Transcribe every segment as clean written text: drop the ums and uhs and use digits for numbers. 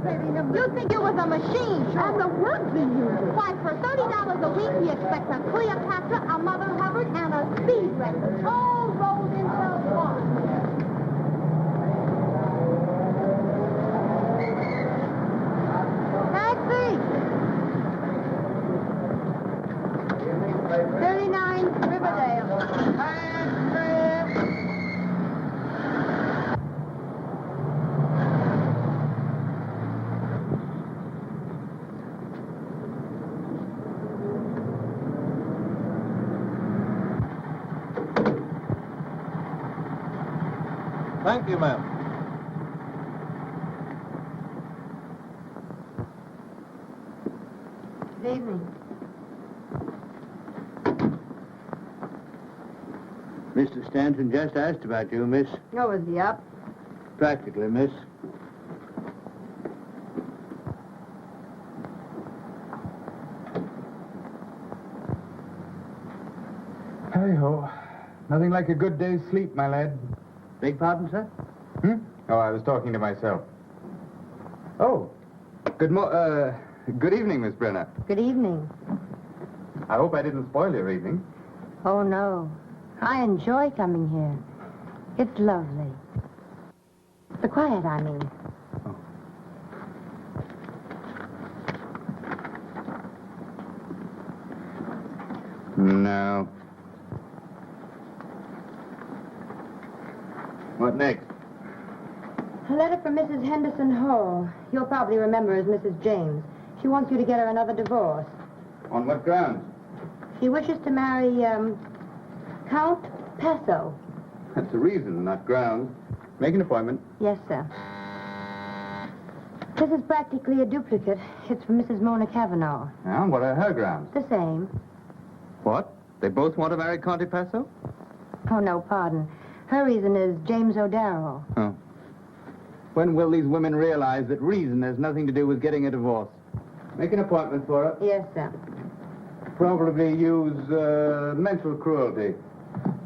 contemplating him. You'd think it was a machine show. And the words he uses. Why, for $30 a week, he expects a Cleopatra, a Mother Hubbard, and a speed record, all rolled into one. Taxi! 39 Riverdale. Thank you, ma'am. Good evening. Mr. Stanton just asked about you, miss. Oh, is he up? Practically, miss. Hey-ho. Nothing like a good day's sleep, my lad. Beg pardon, sir? Oh, I was talking to myself. Oh, good evening, Miss Brenner. Good evening. I hope I didn't spoil your evening. Oh, no. I enjoy coming here. It's lovely. The quiet, I mean. No. What next? A letter from Mrs. Henderson Hall. You'll probably remember as Mrs. James. She wants you to get her another divorce. On what grounds? She wishes to marry, Count Pesso. That's a reason, not grounds. Make an appointment. Yes, sir. This is practically a duplicate. It's from Mrs. Mona Cavanaugh. Now, what are her grounds? The same. What? They both want to marry Conte Paso? Oh, no, pardon. Her reason is James O'Darrow. Oh. When will these women realize that reason has nothing to do with getting a divorce? Make an appointment for her. Yes, sir. Probably use mental cruelty.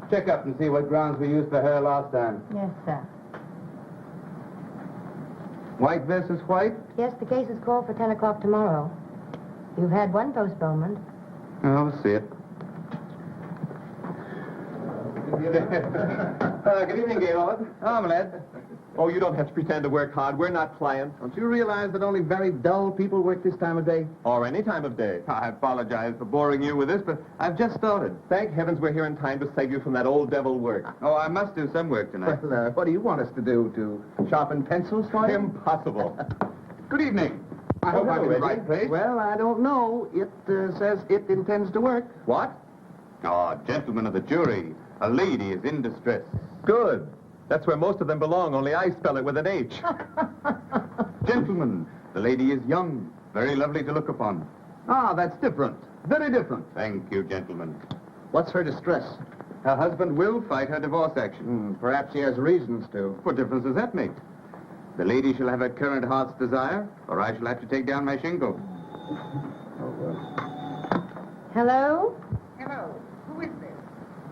Check up and see what grounds we used for her last time. Yes, sir. White versus white? Yes, the case is called for 10 o'clock tomorrow. You've had one postponement. Oh, we'll see it. Good evening, Gaylord. Oh, my lad. Oh, you don't have to pretend to work hard. We're not clients. Don't you realize that only very dull people work this time of day? Or any time of day. I apologize for boring you with this, but I've just started. Thank heavens we're here in time to save you from that old devil work. Oh, I must do some work tonight. Well, what do you want us to do? To sharpen pencils for you? Impossible. Good evening. I hope I'm in the right place. Well, I don't know. It says it intends to work. What? Oh, gentlemen of the jury, a lady is in distress. Good. That's where most of them belong, only I spell it with an H. Gentlemen, the lady is young, very lovely to look upon. Ah, that's different. Very different. Thank you, gentlemen. What's her distress? Her husband will fight her divorce action. Perhaps he has reasons to. What difference does that make? The lady shall have her current heart's desire, or I shall have to take down my shingle. Hello? Hello. Who is this?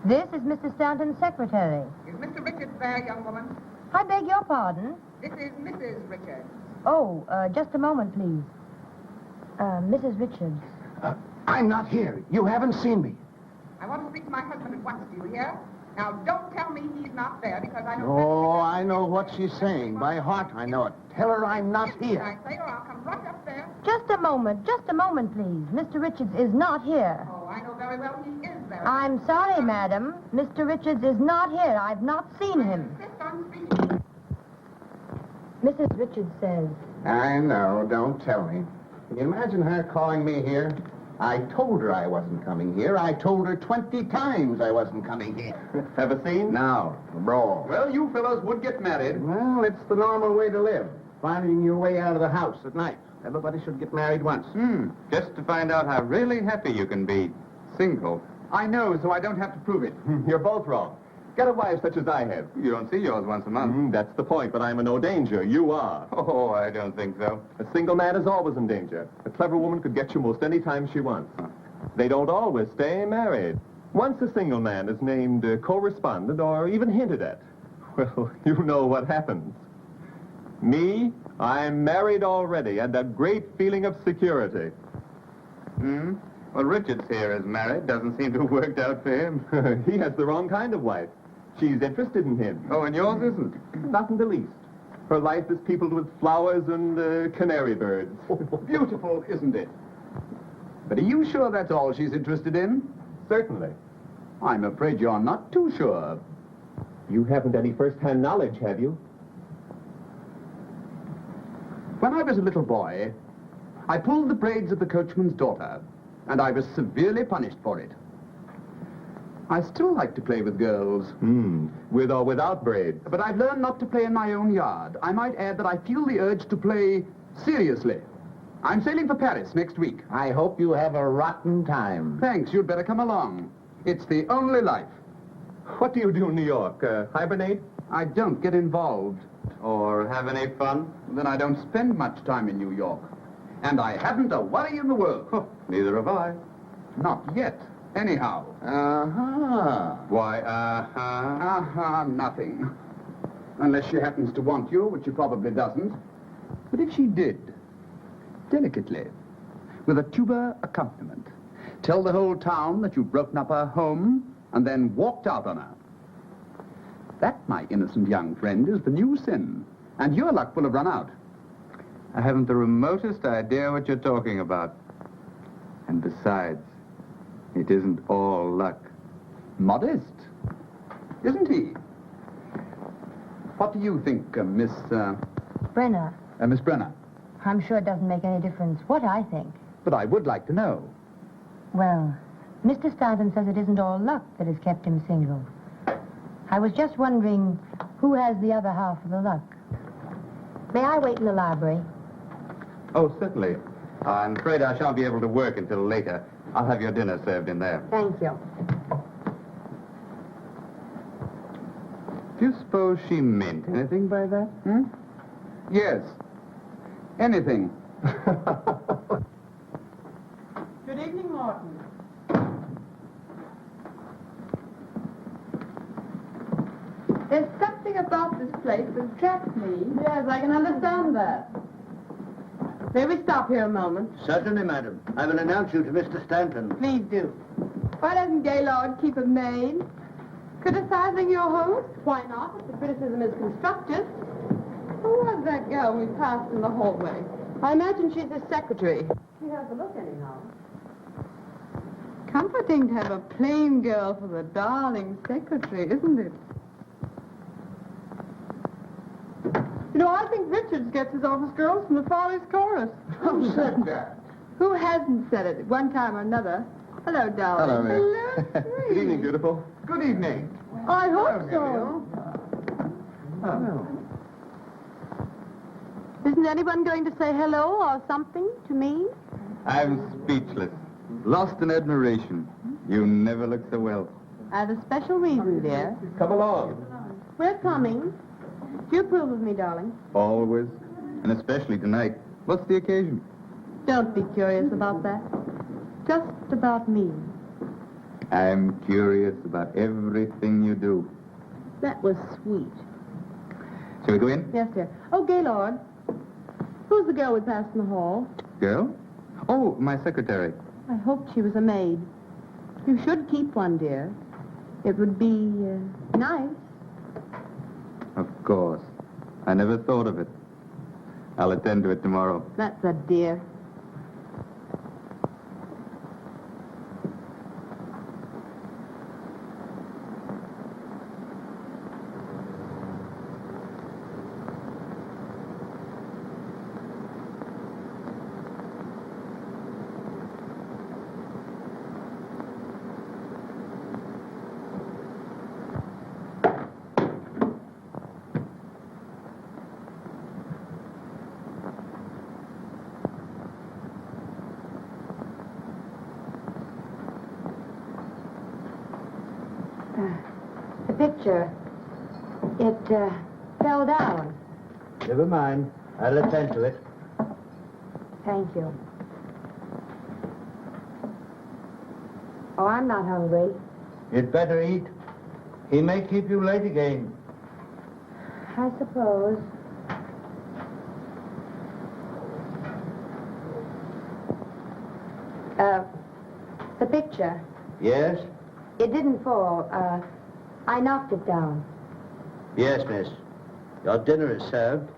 This is Mr. Stanton's secretary. Is Mr. Richards there, young woman? I beg your pardon. This is Mrs. Richards. Oh, just a moment, please. Mrs. Richards. I'm not here. You haven't seen me. I want to speak to my husband at once. Do you hear? Now, don't tell me he's not there, because I know... Oh, I know what she's saying. By heart, I know it. Tell her I'm not here. I say, or I'll come right up there. Just a moment, please. Mr. Richards is not here. Oh, I know very well he is there. I'm sorry, madam. Mr. Richards is not here. I've not seen him. I insist on speaking. Mrs. Richards says... I know. Don't tell me. Can you imagine her calling me here? I told her I wasn't coming here. I told her 20 times I wasn't coming here. Have a scene? Now, brawl. Well, you fellows would get married. Well, it's the normal way to live. Finding your way out of the house at night. Everybody should get married once. Just to find out how really happy you can be. Single. I know, so I don't have to prove it. You're both wrong. Get a wife such as I have. You don't see yours once a month. That's the point, but I'm in no danger. You are. Oh, I don't think so. A single man is always in danger. A clever woman could get you most any time she wants. They don't always stay married. Once a single man is named correspondent or even hinted at, well, you know what happens. Me, I'm married already, and a great feeling of security. Hmm? Well, Richard's here is married. Doesn't seem to have worked out for him. He has the wrong kind of wife. She's interested in him. Oh, and yours isn't? Not in the least. Her life is peopled with flowers and canary birds. Beautiful, isn't it? But are you sure that's all she's interested in? Certainly. I'm afraid you're not too sure. You haven't any first-hand knowledge, have you? When I was a little boy, I pulled the braids of the coachman's daughter, and I was severely punished for it. I still like to play with girls. With or without braids. But I've learned not to play in my own yard. I might add that I feel the urge to play seriously. I'm sailing for Paris next week. I hope you have a rotten time. Thanks, you'd better come along. It's the only life. What do you do in New York? Hibernate? I don't get involved. Or have any fun? Then I don't spend much time in New York. And I haven't a worry in the world. Neither have I. Not yet. Anyhow. Uh-huh. Why, nothing. Unless she happens to want you, which she probably doesn't. But if she did, delicately, with a tuba accompaniment, tell the whole town that you've broken up her home and then walked out on her. That, my innocent young friend, is the new sin. And your luck will have run out. I haven't the remotest idea what you're talking about. And besides, it isn't all luck. Modest, isn't he? What do you think, Miss Brenner, Brenner? I'm sure it doesn't make any difference what I think. But I would like to know. Well, Mr. Stanton says it isn't all luck that has kept him single. I was just wondering who has the other half of the luck. May I wait in the library? Oh, certainly. I'm afraid I shan't be able to work until later. I'll have your dinner served in there. Thank you. Do you suppose she meant anything by that? Hmm? Yes. Anything. Good evening, Morton. There's something about this place that attracts me. Yes, I can understand that. May we stop here a moment? Certainly, madam. I will announce you to Mr. Stanton. Please do. Why doesn't Gaylord keep a maid? Criticizing your host? Why not, if the criticism is constructive? Who was that girl we passed in the hallway? I imagine she's his secretary. She has a look anyhow. Comforting to have a plain girl for the darling secretary, isn't it? You know, I think Richards gets his office girls from the Follies Chorus. Who said that? Who hasn't said it at one time or another? Hello, darling. Hello, Mary. Hello, Good evening, beautiful. Good evening. I hope so. Isn't anyone going to say hello or something to me? I'm speechless. Lost in admiration. You never look so well. I have a special reason, dear. Come along. We're coming. Do you approve of me, darling? Always. And especially tonight. What's the occasion? Don't be curious about that. Just about me. I'm curious about everything you do. That was sweet. Shall we go in? Yes, dear. Oh, Gaylord. Who's the girl we passed in the hall? Girl? Oh, my secretary. I hoped she was a maid. You should keep one, dear. It would be nice. Of course. I never thought of it. I'll attend to it tomorrow. That's a dear. The picture, it fell down. Never mind. I'll attend to it. Thank you. Oh, I'm not hungry. You'd better eat. He may keep you late again. I suppose. The picture. Yes? It didn't fall. I knocked it down. Yes, miss. Your dinner is served.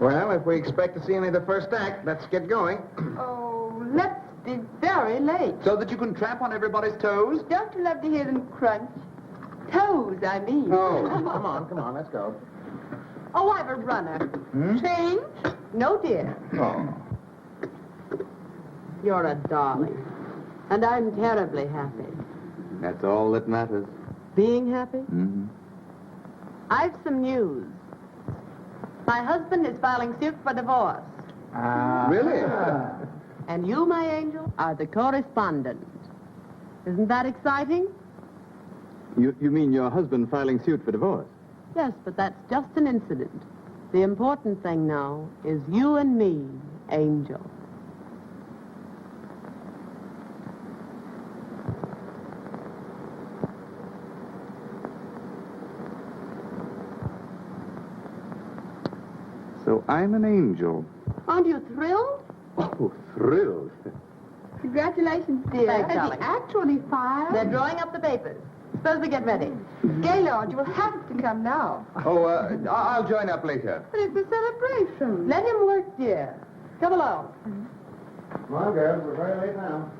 Well, if we expect to see any of the first act, let's get going. Oh, let's be very late. So that you can tramp on everybody's toes? Don't you love to hear them crunch? Toes, I mean. Oh, come on, let's go. Oh, I've a runner. Change? No, dear. Oh. You're a darling. And I'm terribly happy. That's all that matters. Being happy? Mm-hmm. I've some news. My husband is filing suit for divorce. Really? And you, my angel, are the correspondent. Isn't that exciting? You mean your husband filing suit for divorce? Yes, but that's just an incident. The important thing now is you and me, Angel. So I'm an angel. Aren't you thrilled? Oh, thrilled. Congratulations, dear. Thanks, Has darling. he actually filed? They're drawing up the papers. Suppose we get ready. Gaylord, you will have to come now. Oh, I'll join up later. But it's a celebration. Let him work, dear. Come along. Come on, girls, we're very late now.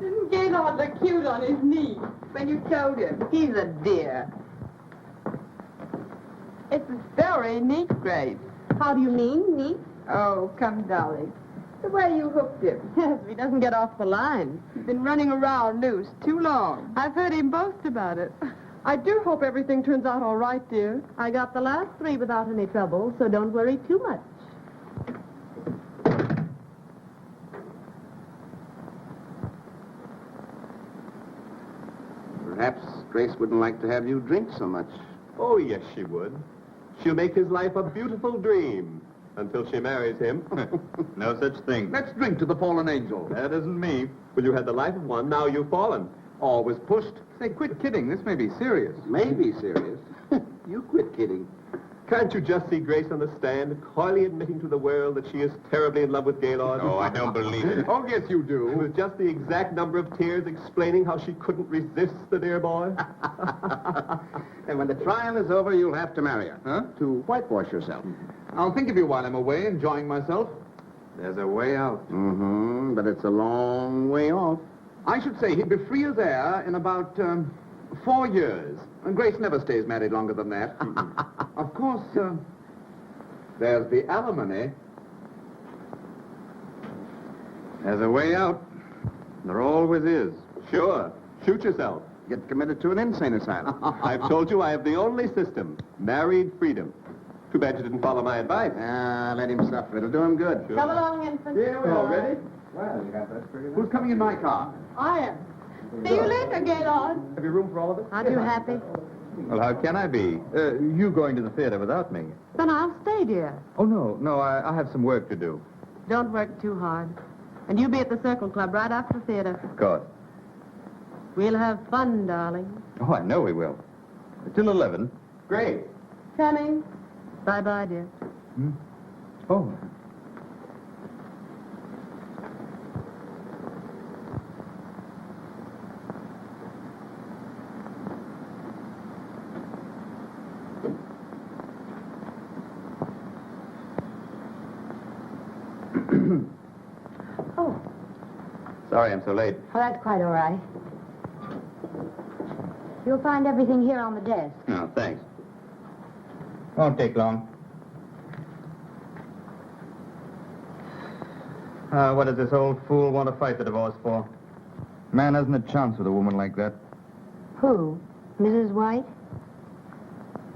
Didn't Gaylord look cute on his knee when you showed him? He's a dear. It's very neat, Grace. How do you mean, neat? Oh, come, darling. The way you hooked him. Yes, he doesn't get off the line. He's been running around loose too long. I've heard him boast about it. I do hope everything turns out all right, dear. I got the last 3 without any trouble, so don't worry too much. Perhaps Grace wouldn't like to have you drink so much. Oh, yes, she would. She'll make his life a beautiful dream until she marries him. No such thing. Let's drink to the fallen angel. That isn't me. Well, you had the life of one, now you've fallen. Always pushed. Say, quit kidding. This may be serious. Maybe serious. You quit kidding. Can't you just see Grace on the stand, coyly admitting to the world that she is terribly in love with Gaylord? Oh, I don't believe it. Oh, yes, you do. With just the exact number of tears explaining how she couldn't resist the dear boy? And when the trial is over, you'll have to marry her. Huh? To whitewash yourself. I'll think of you while I'm away, enjoying myself. There's a way out. Mm-hmm, but it's a long way off. I should say he'd be free as air in about 4 years. And Grace never stays married longer than that. Of course, there's the alimony. There's a way out. There always is. Sure. Shoot yourself. Get committed to an insane asylum. I've told you I have the only system, married freedom. Too bad you didn't follow my advice. Let him suffer. It'll do him good. Sure. Come along, infant. Here we are. Ready? Well, you got that figured out. Who's coming in my car? I am. See you later, Gaylord. Have you room for all of us? Aren't you happy? Well, how can I be? You going to the theater without me? Then I'll stay, dear. Oh, no, I have some work to do. Don't work too hard. And you be at the Circle Club right after the theater. Of course. We'll have fun, darling. Oh, I know we will. Till 11. Great. Coming. Bye-bye, dear. Oh. Oh, Sorry I'm so late. well, that's quite all right. You'll find everything here on the desk. No, thanks. Won't take long. What does this old fool want to fight the divorce for? Man hasn't a chance with a woman like that. Who? Mrs. White?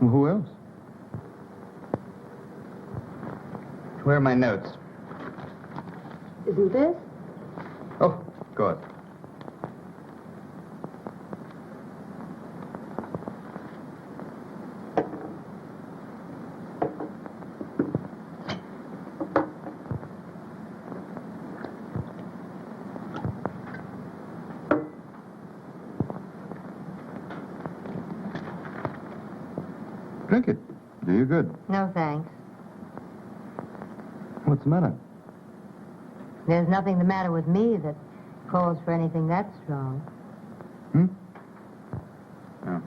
Well, who else? Where are my notes? Isn't this? Oh, of course. Drink it. Do you good. No, thanks. What's the matter? There's nothing the matter with me that calls for anything that strong. Hmm? Oh.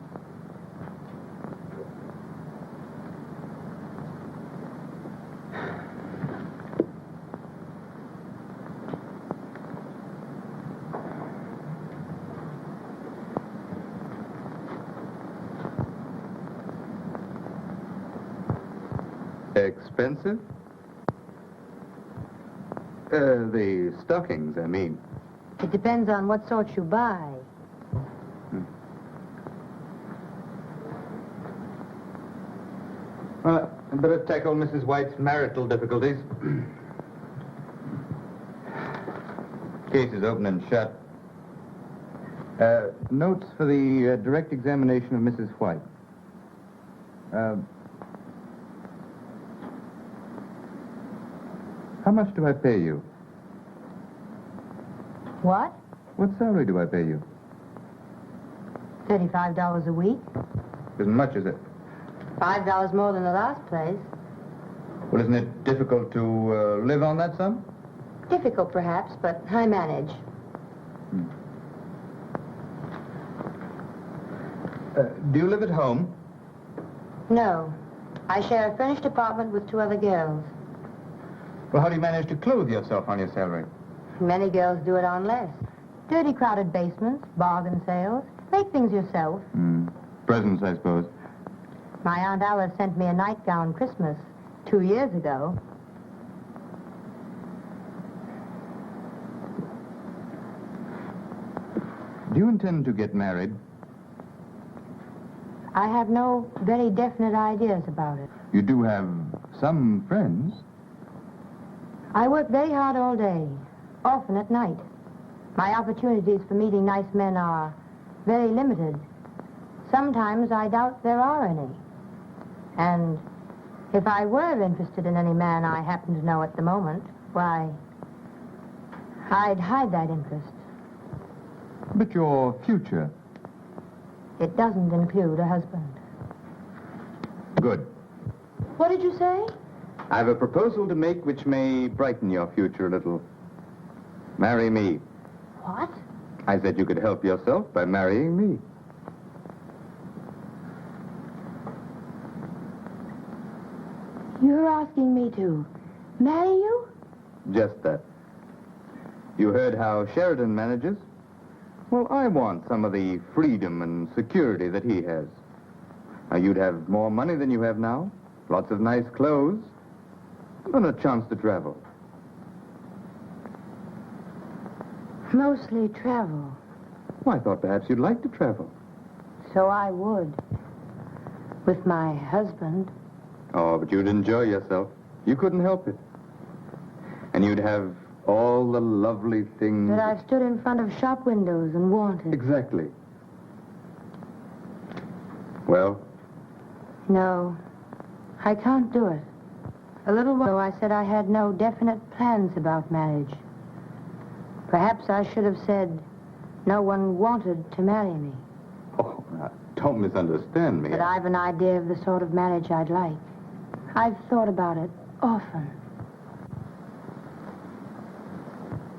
Expensive? The stockings, I mean. It depends on what sort you buy. Well, I'd better tackle Mrs. White's marital difficulties. Case is open and shut. Notes for the direct examination of Mrs. White. How much do I pay you? What? What salary do I pay you? $35 a week? Isn't much, is it? $5 more than the last place. Well, isn't it difficult to live on that sum? Difficult, perhaps, but I manage. Do you live at home? No. I share a furnished apartment with 2 other girls. Well, how do you manage to clothe yourself on your salary? Many girls do it on less. Dirty, crowded basements, bargain sales. Make things yourself. Presents, I suppose. My Aunt Alice sent me a nightgown Christmas 2 years ago. Do you intend to get married? I have no very definite ideas about it. You do have some friends. I work very hard all day, often at night. My opportunities for meeting nice men are very limited. Sometimes I doubt there are any. And if I were interested in any man I happen to know at the moment, why, I'd hide that interest. But your future. It doesn't include a husband. Good. What did you say? I have a proposal to make which may brighten your future a little. Marry me. What? I said you could help yourself by marrying me. You're asking me to marry you? Just that. You heard how Sheridan manages? Well, I want some of the freedom and security that he has. Now, you'd have more money than you have now, lots of nice clothes, and a chance to travel. Mostly travel. Well, I thought perhaps you'd like to travel. So I would. With my husband. Oh, but you'd enjoy yourself. You couldn't help it. And you'd have all the lovely things... That I've stood in front of shop windows and wanted. Exactly. Well? No, I can't do it. A little while ago I said I had no definite plans about marriage. Perhaps I should have said no one wanted to marry me. Oh, now, don't misunderstand me. But I've an idea of the sort of marriage I'd like. I've thought about it often.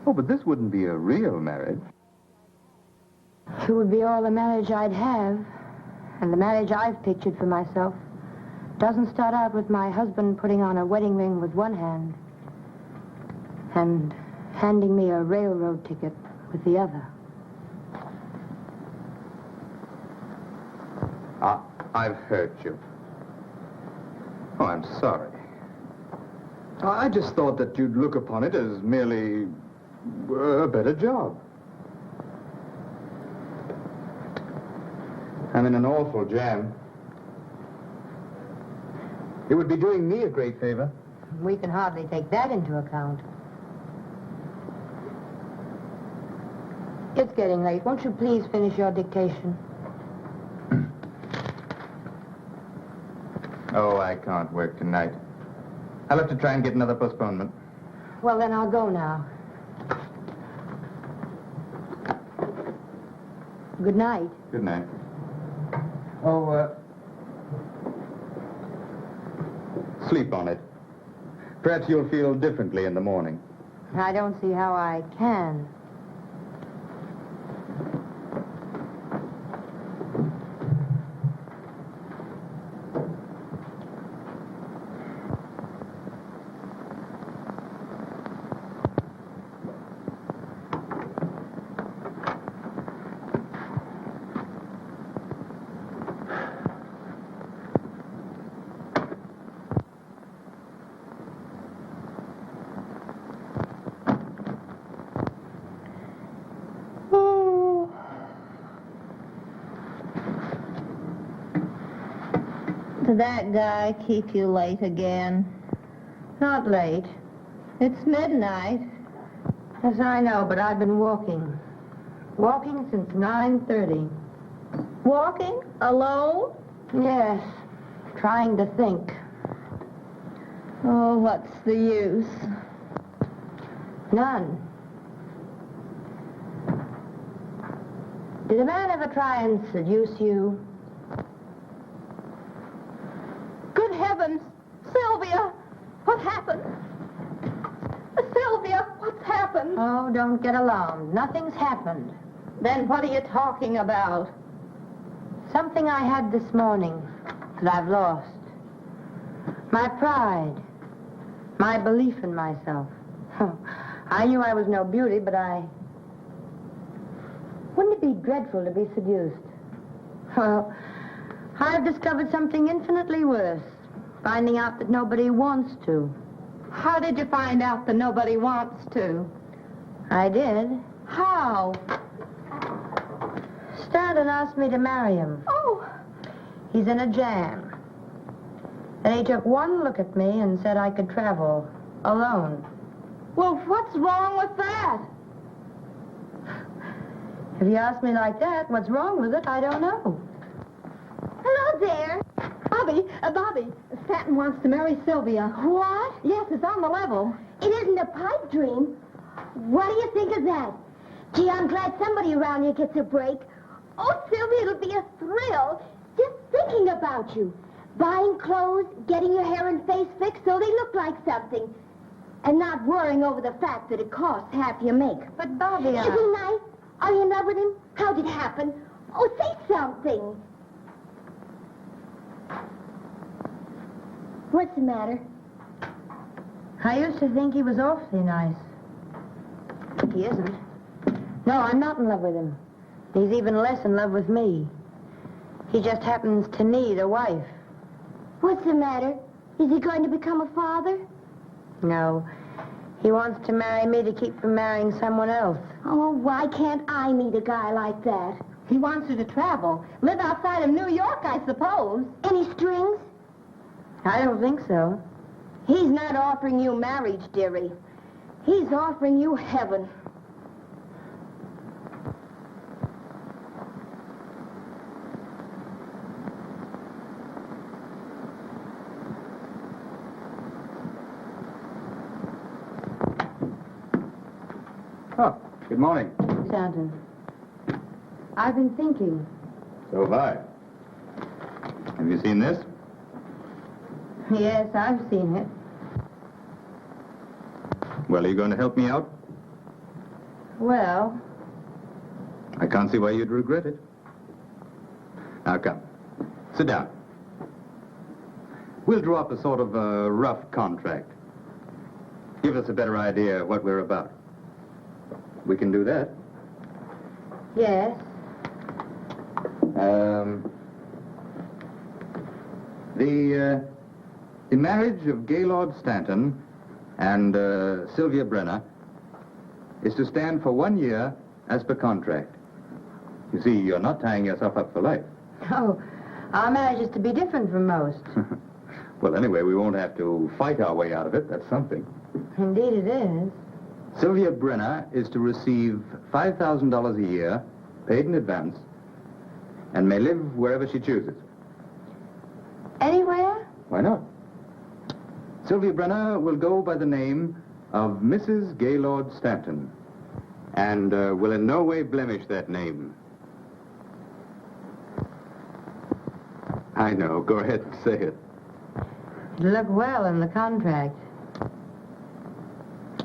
Oh, but this wouldn't be a real marriage. It would be all the marriage I'd have. And the marriage I've pictured for myself doesn't start out with my husband putting on a wedding ring with one hand and handing me a railroad ticket with the other. I've hurt you. Oh, I'm sorry. I just thought that you'd look upon it as merely a better job. I'm in an awful jam. It would be doing me a great favor. We can hardly take that into account. It's getting late. Won't you please finish your dictation? Oh, I can't work tonight. I'll have to try and get another postponement. Well, then I'll go now. Good night. Good night. Oh, sleep on it. Perhaps you'll feel differently in the morning. I don't see how I can. Did that guy keep you late again? Not late. It's midnight. Yes, I know, but I've been walking. Walking since 9:30. Walking? Alone? Yes, trying to think. Oh, what's the use? None. Did a man ever try and seduce you? Good heavens! Sylvia! What happened? Sylvia, what's happened? Oh, don't get alarmed. Nothing's happened. Then what are you talking about? Something I had this morning that I've lost. My pride. My belief in myself. I knew I was no beauty, but wouldn't it be dreadful to be seduced? Well, I've discovered something infinitely worse. Finding out that nobody wants to. How did you find out that nobody wants to? I did. How? Stanton asked me to marry him. Oh, He's in a jam. And he took one look at me and said I could travel alone. well, what's wrong with that? If you ask me like that, what's wrong with it, I don't know. Hello there. Bobby, Stanton wants to marry Sylvia. What? Yes, it's on the level. It isn't a pipe dream. What do you think of that? Gee, I'm glad somebody around here gets a break. Oh, Sylvia, it'll be a thrill just thinking about you. Buying clothes, getting your hair and face fixed so they look like something. And not worrying over the fact that it costs half your make. But, Bobby, Isn't he nice? Are you in love with him? How did it happen? Oh, say something. What's the matter? I used to think he was awfully nice. He isn't. No, I'm not in love with him. He's even less in love with me. He just happens to need a wife. What's the matter? Is he going to become a father? No. He wants to marry me to keep from marrying someone else. Oh, why can't I meet a guy like that? He wants you to travel. Live outside of New York, I suppose. Any strings? I don't think so. He's not offering you marriage, dearie. He's offering you heaven. Oh, good morning. Stanton, I've been thinking. So have I. Have you seen this? Yes, I've seen it. Well, are you going to help me out? Well, I can't see why you'd regret it. Now, come. Sit down. We'll draw up a sort of a rough contract. Give us a better idea of what we're about. We can do that. yes. The marriage of Gaylord Stanton and Sylvia Brenner is to stand for 1 year as per contract. You see, you're not tying yourself up for life. Oh, our marriage is to be different from most. Well, anyway, we won't have to fight our way out of it. That's something. Indeed it is. Sylvia Brenner is to receive $5,000 a year, paid in advance, and may live wherever she chooses. Anywhere? Why not? Sylvia Brenner will go by the name of Mrs. Gaylord Stanton, and will in no way blemish that name. I know. Go ahead and say it. It'll look well in the contract.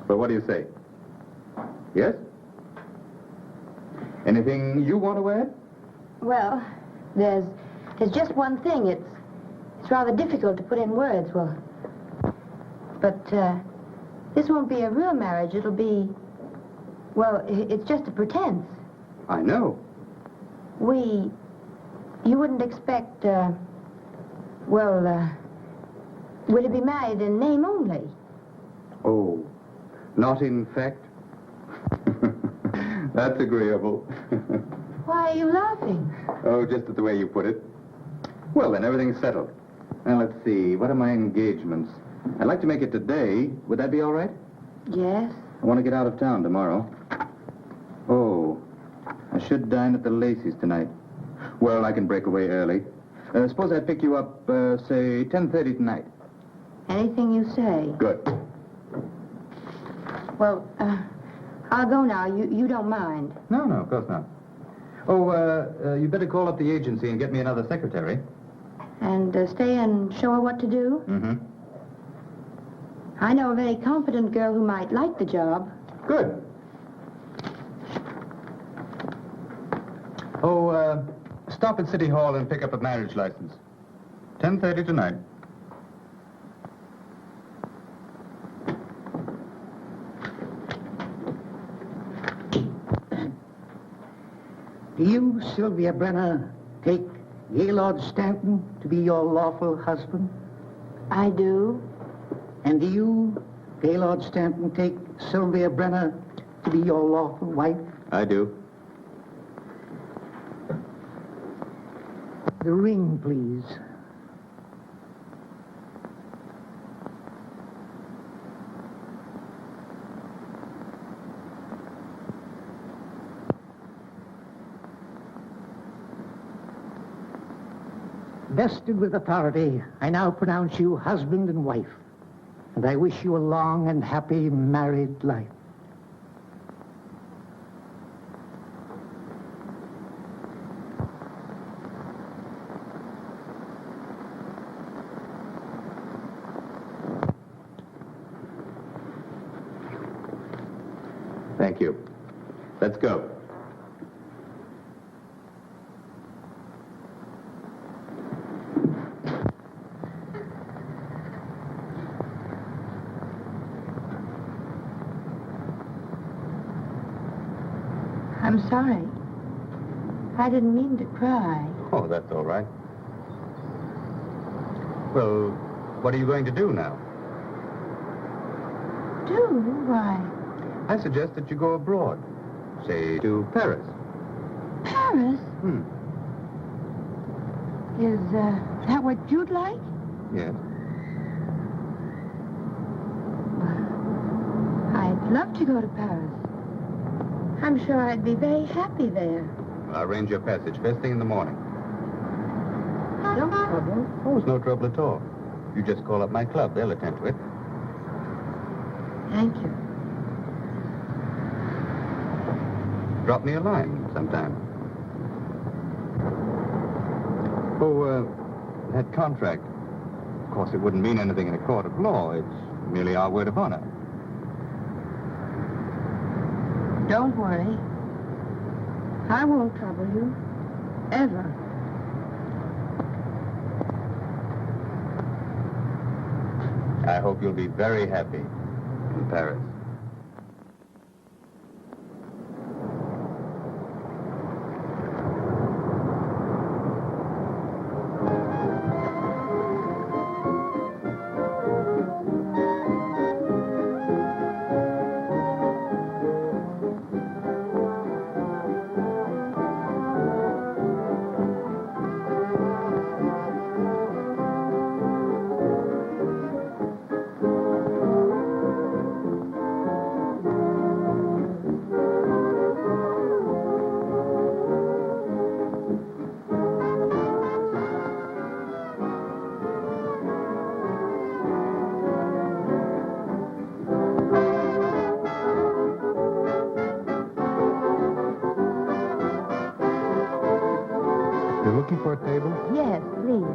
But what do you say? Yes? Anything you want to add? Well, there's just one thing. It's rather difficult to put in words. But this won't be a real marriage. It'll be, well, it's just a pretense. I know. You wouldn't expect, we're to be married in name only. Oh, not in fact? That's agreeable. Why are you laughing? Oh, just at the way you put it. Well, then, everything's settled. Now, let's see. What are my engagements? I'd like to make it today. Would that be all right? Yes. I want to get out of town tomorrow. Oh, I should dine at the Lacey's tonight. Well, I can break away early. Suppose I pick you up, say, 10:30 tonight. Anything you say. Good. Well, I'll go now. You don't mind. No, of course not. Oh, you better call up the agency and get me another secretary. And stay and show her what to do? Mm-hmm. I know a very competent girl who might like the job. Good. Oh, stop at City Hall and pick up a marriage license. 10:30 tonight. Do you, Sylvia Brenner, take Gaylord Stanton to be your lawful husband? I do. And do you, Gaylord Stanton, take Sylvia Brenner to be your lawful wife? I do. The ring, please. Vested with authority, I now pronounce you husband and wife, and I wish you a long and happy married life. Thank you. Let's go. I'm sorry. I didn't mean to cry. Oh, that's all right. Well, what are you going to do now? Do? Why? I suggest that you go abroad. Say, to Paris. Paris? Is that what you'd like? Yes. I'd love to go to Paris. I'm sure I'd be very happy there. I'll arrange your passage first thing in the morning. No trouble. Oh, it's no trouble at all. You just call up my club. They'll attend to it. Thank you. Drop me a line sometime. Oh, that contract. Of course, it wouldn't mean anything in a court of law. It's merely our word of honor. Don't worry. I won't trouble you. Ever. I hope you'll be very happy in Paris. You're looking for a table? Yes, please.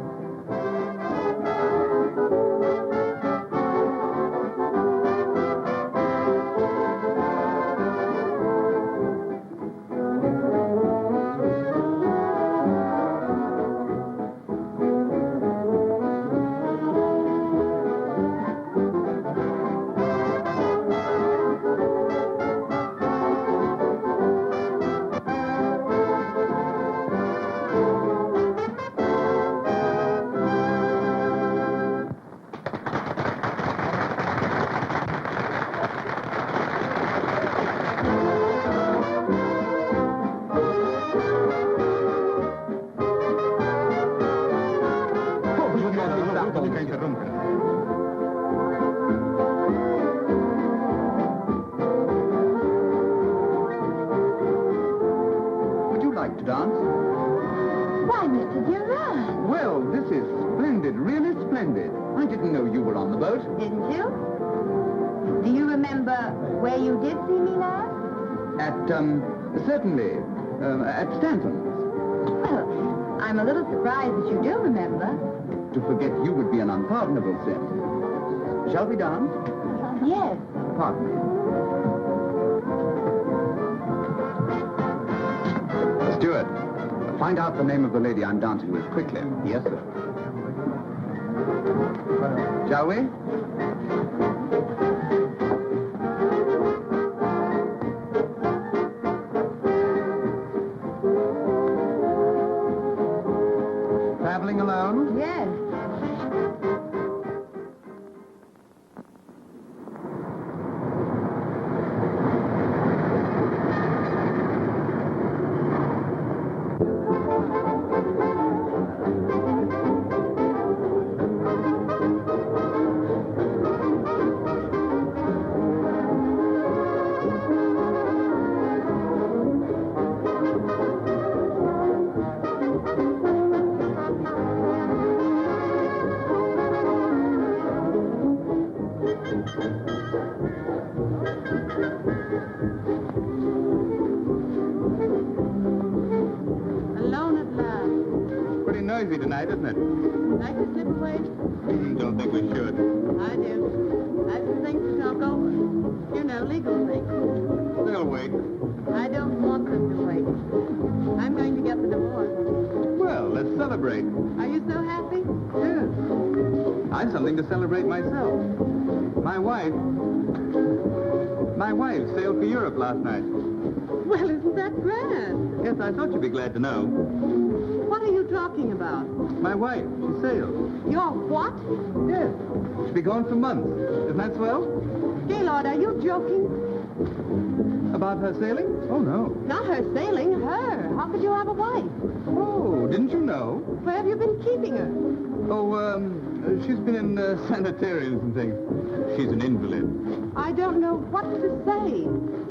Would you like to dance? Why, Mr. Durand? Well, this is splendid, really splendid. I didn't know you were on the boat. Didn't you? Do you remember where you did see me last? Certainly, at Stanton's. Well, I'm a little surprised that you do remember. To forget you would be an unpardonable sin. Shall we dance? Yes. Pardon me. Steward, find out the name of the lady I'm dancing with quickly. Yes, sir. Shall we? Traveling alone? Yes. Alone at last. Pretty noisy tonight, isn't it? Like to slip away? Don't think we should. I do. I have some things to talk over. You know, legal things. They'll wait. I don't want them to wait. I'm going to get the divorce. Well, let's celebrate. Are you so happy? Sure. I've something to celebrate myself. My wife sailed for Europe last night. Well, isn't that grand? Yes, I thought you'd be glad to know. What are you talking about? My wife, she sailed. Your what? Yes. She'll be gone for months. Isn't that swell? Gaylord, are you joking? About her sailing? Oh, no. Not her sailing, her. How could you have a wife? Oh, didn't you know? Where have you been keeping her? Oh, she's been in sanitariums and things. She's an invalid. I don't know what to say.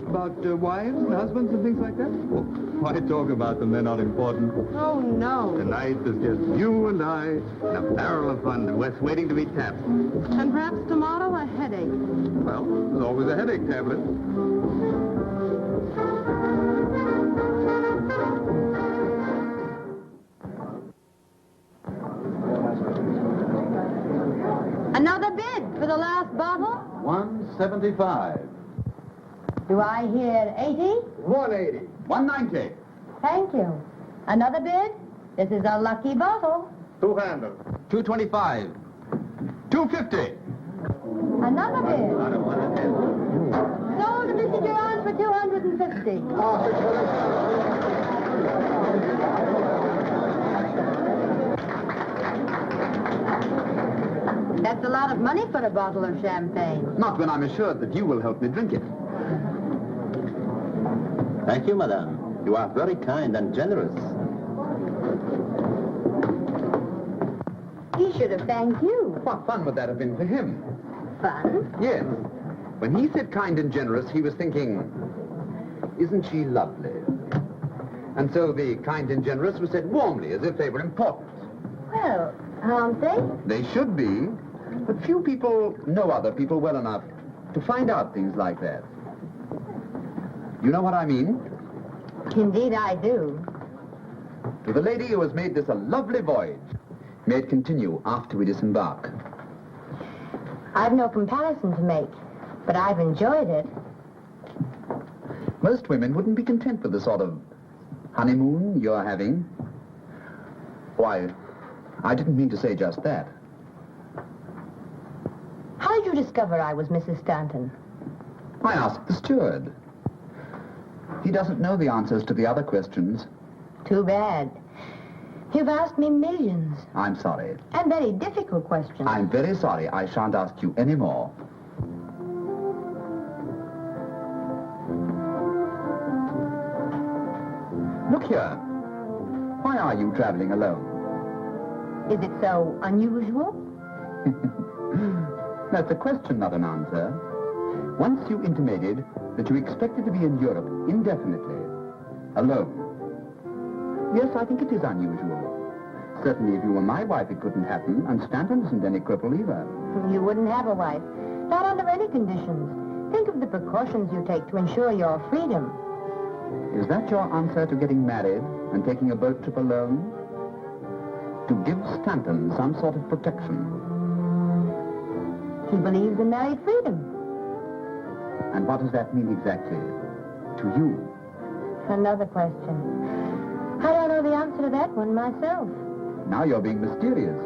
About wives and husbands and things like that? Oh, why talk about them? They're not important. Oh, no. Tonight is just you and I and a barrel of fun waiting to be tapped. And perhaps tomorrow a headache. Well, there's always a headache tablet. Another bid for the last bottle? 175. Do I hear 80? 180. 190. Thank you. Another bid? This is a lucky bottle. 200. 225. 250. Another bid. Sold to Mr. Durand for 250. That's a lot of money for a bottle of champagne. Not when I'm assured that you will help me drink it. Thank you, madame. You are very kind and generous. He should have thanked you. What fun would that have been for him? Fun? Yes. When he said kind and generous, he was thinking, isn't she lovely? And so the kind and generous was said warmly, as if they were important. Well, aren't they? They should be, but few people know other people well enough to find out things like that. You know what I mean? Indeed I do. to the lady who has made this a lovely voyage. May it continue after we disembark. I've no comparison to make, but I've enjoyed it. Most women wouldn't be content with the sort of honeymoon you're having. Why, I didn't mean to say just that. How did you discover I was Mrs. Stanton? I asked the steward. He doesn't know the answers to the other questions. Too bad. You've asked me millions. I'm sorry. And very difficult questions. I'm very sorry. I shan't ask you any more. Look here. Why are you traveling alone? Is it so unusual? That's a question, not an answer. Once you intimated that you expected to be in Europe indefinitely, alone. Yes, I think it is unusual. Certainly, if you were my wife, it couldn't happen, and Stanton isn't any cripple either. You wouldn't have a wife. Not under any conditions. Think of the precautions you take to ensure your freedom. Is that your answer to getting married and taking a boat trip alone? To give Stanton some sort of protection. He believes in married freedom. And what does that mean exactly to you? Another question. I don't know the answer to that one myself. Now you're being mysterious.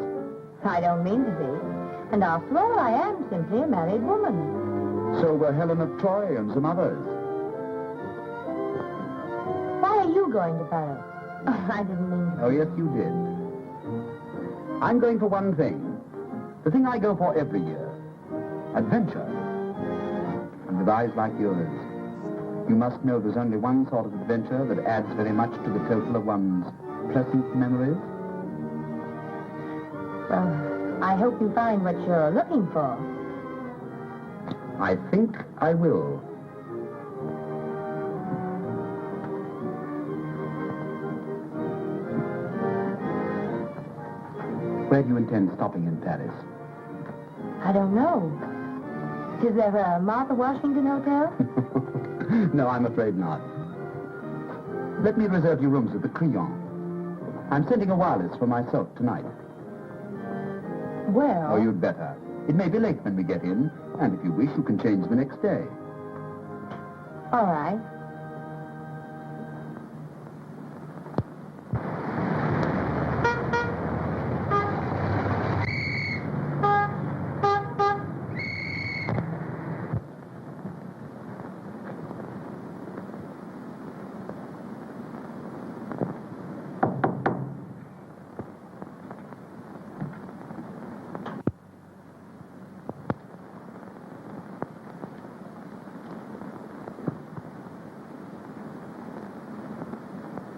I don't mean to be. And after all, I am simply a married woman. So were Helen of Troy and some others. Why are you going to Paris? Oh, I didn't mean to. Oh, yes, you did. I'm going for one thing. The thing I go for every year. Adventure. And with eyes like yours, you must know there's only one sort of adventure that adds very much to the total of one's pleasant memories. Well, I hope you find what you're looking for. I think I will. Where do you intend stopping in Paris? I don't know. Is there a Martha Washington hotel? No, I'm afraid not. Let me reserve you rooms at the Crillon. I'm sending a wireless for myself tonight. Well... Oh, you'd better. It may be late when we get in, and if you wish, you can change the next day. All right.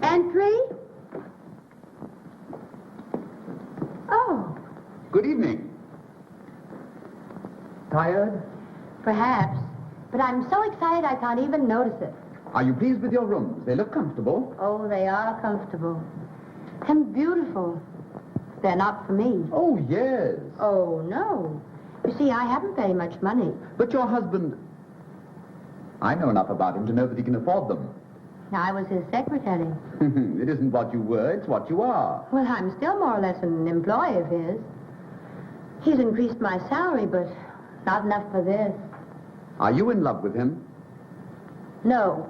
Entry? Oh. Good evening. Tired? Perhaps. But I'm so excited I can't even notice it. Are you pleased with your rooms? They look comfortable. Oh, they are comfortable. And beautiful. They're not for me. Oh, yes. Oh, no. You see, I haven't very much money. But your husband... I know enough about him to know that he can afford them. I was his secretary. It isn't what you were, it's what you are. Well, I'm still more or less an employee of his. He's increased my salary, but not enough for this. Are you in love with him? No.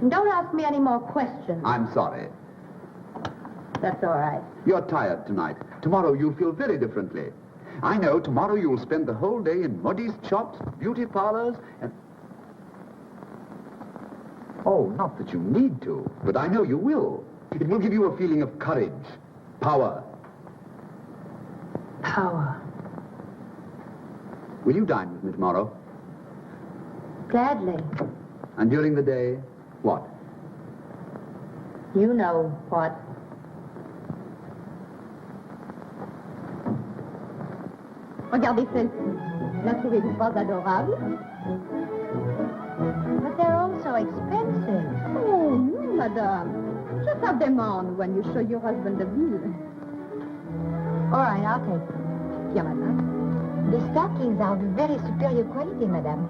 And don't ask me any more questions. I'm sorry. That's all right. You're tired tonight. Tomorrow you'll feel very differently. I know tomorrow you'll spend the whole day in modiste shops, beauty parlors, and... Oh, not that you need to, but I know you will. It will give you a feeling of courage, power. Power. Will you dine with me tomorrow? Gladly. And during the day, what? You know what. Regardez celle-ci. La trouvez-vous pas adorable? But they're all so expensive. Oh, no, madame. Just have them on when you show your husband the bill. All right, I'll take them. Bien, madame. The stockings are of very superior quality, madame.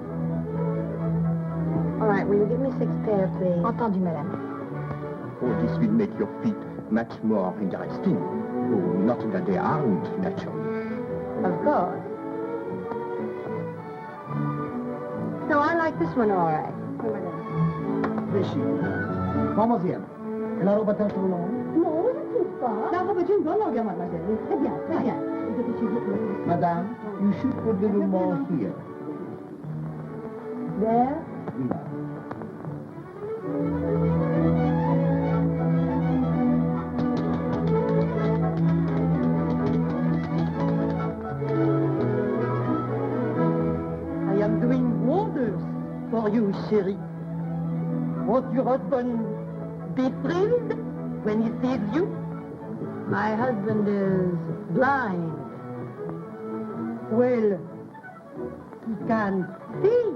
All right, will you give me 6 pairs, please? Entendu, madame. Oh, This will make your feet much more interesting. Oh, not that they aren't, naturally. Of course. No, I like this one all right. Mademoiselle, la robe est un peu longue. Non, je ne trouve pas. La robe est une bonne longueur, mademoiselle. Très bien, très bien. Madame, you should put a little more here. There? I am doing wonders for you, chérie. Won't your husband be thrilled when he sees you? My husband is blind. Well, he can feel.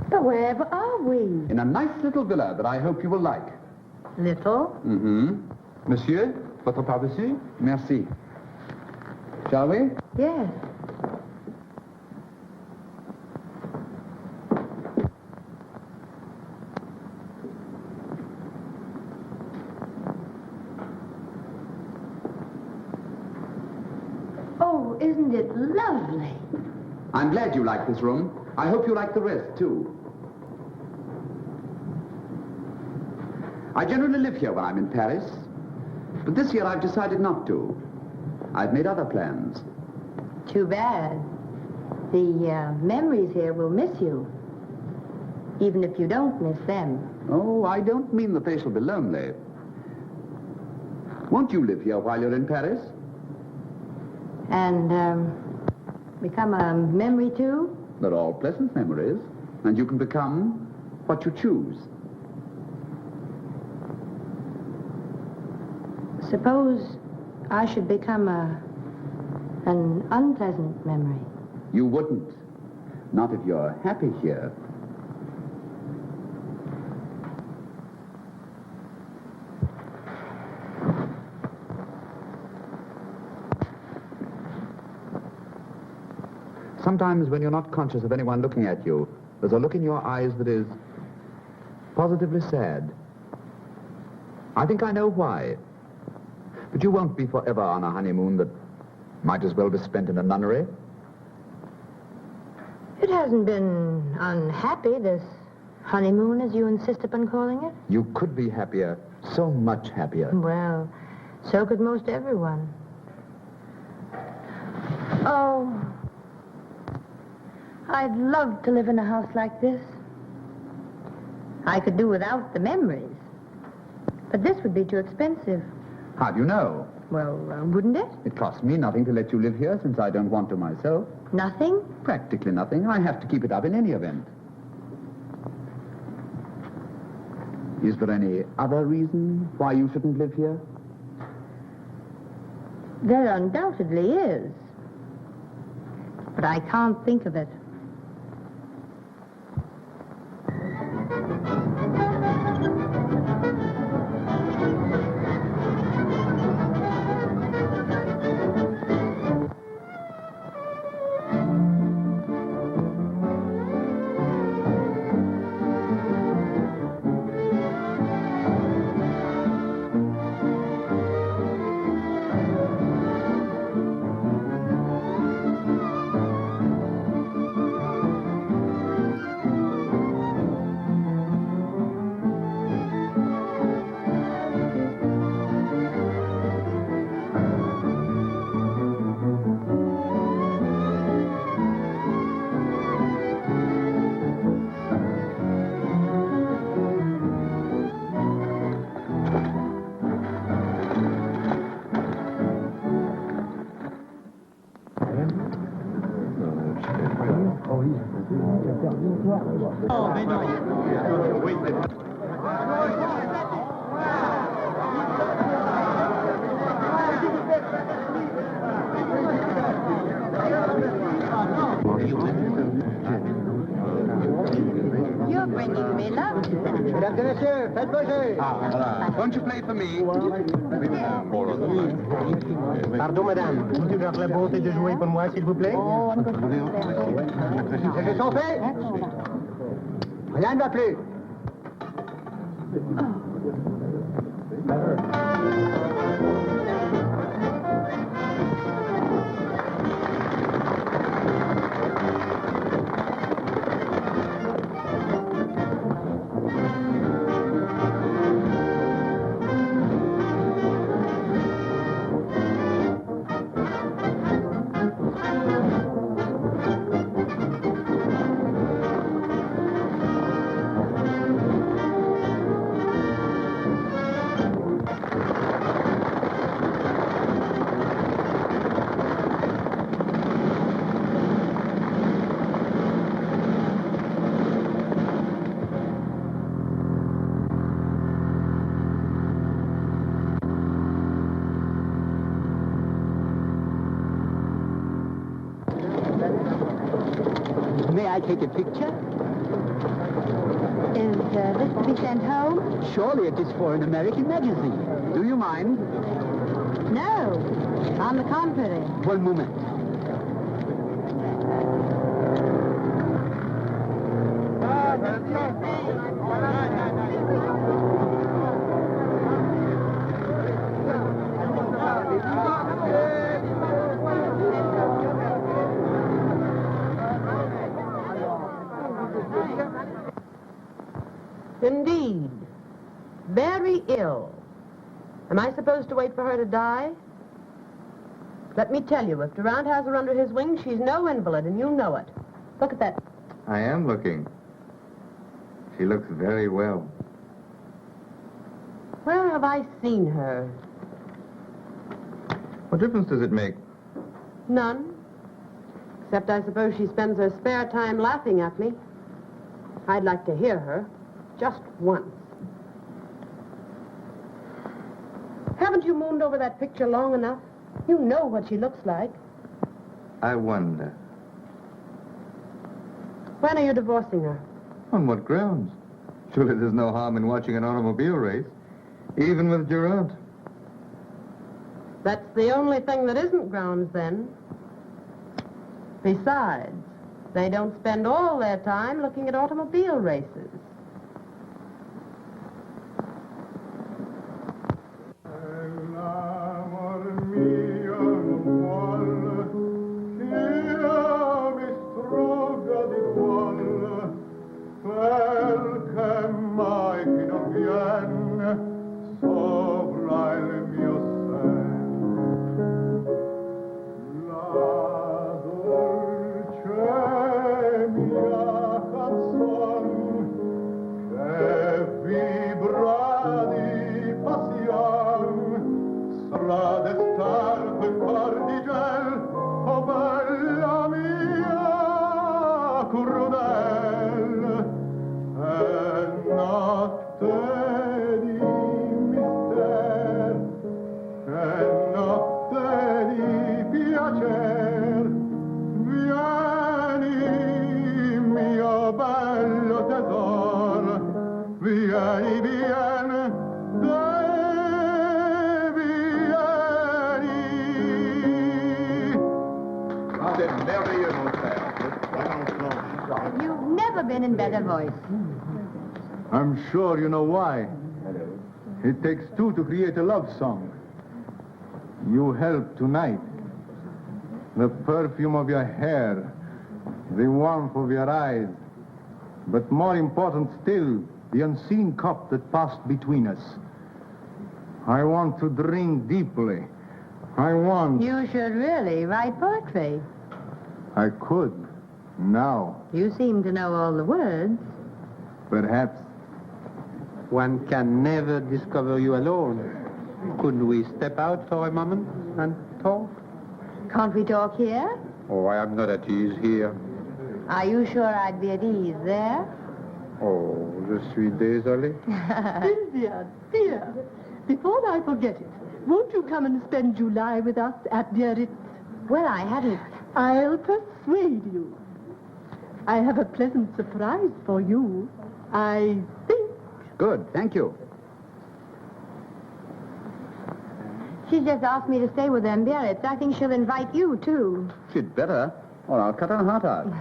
But wherever are we? In a nice little villa that I hope you will like. Little? Mm-hmm. Monsieur, votre par-dessus? Merci. Shall we? Yes. Oh, isn't it lovely? I'm glad you like this room. I hope you like the rest, too. I generally live here when I'm in Paris, but this year I've decided not to. I've made other plans. Too bad. The memories here will miss you, even if you don't miss them. Oh, I don't mean the place will be lonely. Won't you live here while you're in Paris? And become a memory, too? They're all pleasant memories, and you can become what you choose. Suppose I should become an unpleasant memory. You wouldn't. Not if you're happy here. Sometimes when you're not conscious of anyone looking at you, there's a look in your eyes that is positively sad. I think I know why. But you won't be forever on a honeymoon that might as well be spent in a nunnery. It hasn't been unhappy, this honeymoon, as you insist upon calling it. You could be happier, so much happier. Well, so could most everyone. Oh, I'd love to live in a house like this. I could do without the memories. But this would be too expensive. How do you know? Well, wouldn't it? It costs me nothing to let you live here since I don't want to myself. Nothing? Practically nothing. I have to keep it up in any event. Is there any other reason why you shouldn't live here? There undoubtedly is. But I can't think of it. You're bringing me luck. Mesdames et messieurs, faites bouger. Won't you play for me? Pardon, madame. Vous avez la bonté de jouer pour moi, s'il vous plaît? Les jeux sont faits? Rien ne va plus. May I take a picture? Is this to be sent home? Surely it is for an American magazine. Do you mind? No. On the contrary. One moment. Indeed. Very ill. Am I supposed to wait for her to die? Let me tell you, if Durant has her under his wing, she's no invalid, and you know it. Look at that. I am looking. She looks very well. Where have I seen her? What difference does it make? None. Except I suppose she spends her spare time laughing at me. I'd like to hear her. Just once. Haven't you mooned over that picture long enough? You know what she looks like. I wonder. When are you divorcing her? On what grounds? Surely there's no harm in watching an automobile race, even with Durant. That's the only thing that isn't grounds, then. Besides, they don't spend all their time looking at automobile races. You've never been in better voice. I'm sure you know why. It takes two to create a love song. You help tonight. The perfume of your hair, the warmth of your eyes, but more important still, the unseen cup that passed between us. I want to drink deeply. I want... You should really write poetry. I could, now. You seem to know all the words. Perhaps. One can never discover you alone. Couldn't we step out for a moment and talk? Can't we talk here? Oh, I am not at ease here. Are you sure I'd be at ease there? Oh, je suis désolé. Sylvia, dear, before I forget it, won't you come and spend July with us at Biarritz? Well, I hadn't... I'll persuade you. I have a pleasant surprise for you. I think. Good, thank you. She's just asked me to stay with her in Biarritz. I think she'll invite you, too. She'd better, or I'll cut her heart out.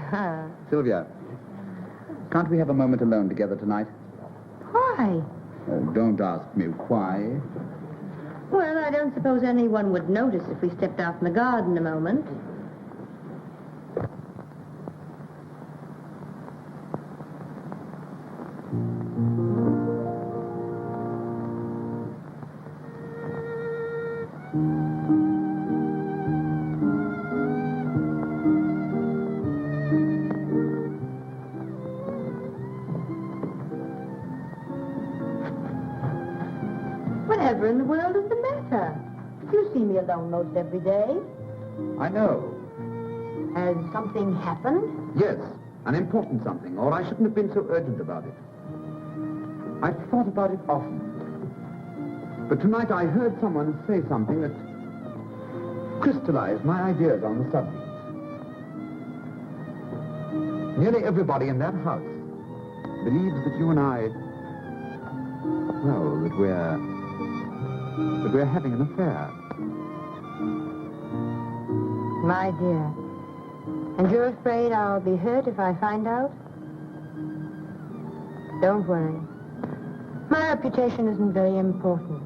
Sylvia, can't we have a moment alone together tonight? Why? Oh, don't ask me why. Well, I don't suppose anyone would notice if we stepped out in the garden a moment. Whatever in the world is the matter? You see me alone most every day. I know. Has something happened? Yes, an important something, or I shouldn't have been so urgent about it. I've thought about it often. But tonight I heard someone say something that crystallized my ideas on the subject. Nearly everybody in that house believes that you and I, well, that we're having an affair. My dear. And you're afraid I'll be hurt if I find out? Don't worry. My reputation isn't very important.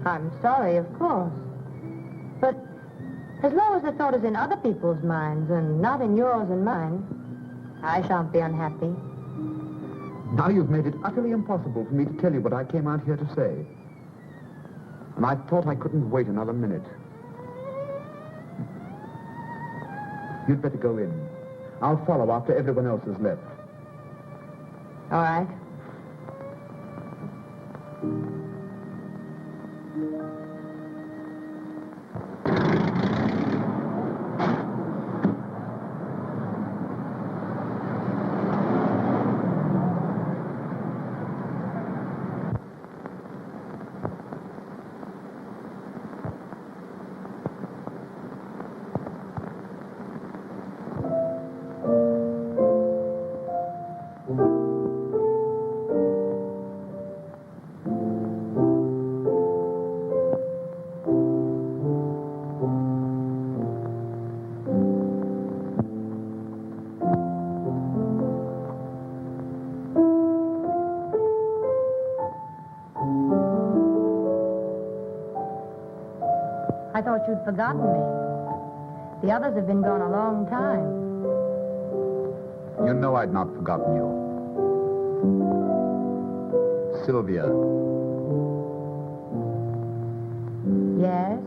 I'm sorry, of course. But as long as the thought is in other people's minds and not in yours and mine, I shan't be unhappy. Now you've made it utterly impossible for me to tell you what I came out here to say. And I thought I couldn't wait another minute. You'd better go in. I'll follow after everyone else has left. All right. I thought you'd forgotten me. The others have been gone a long time. You know I'd not forgotten you. Sylvia. Yes?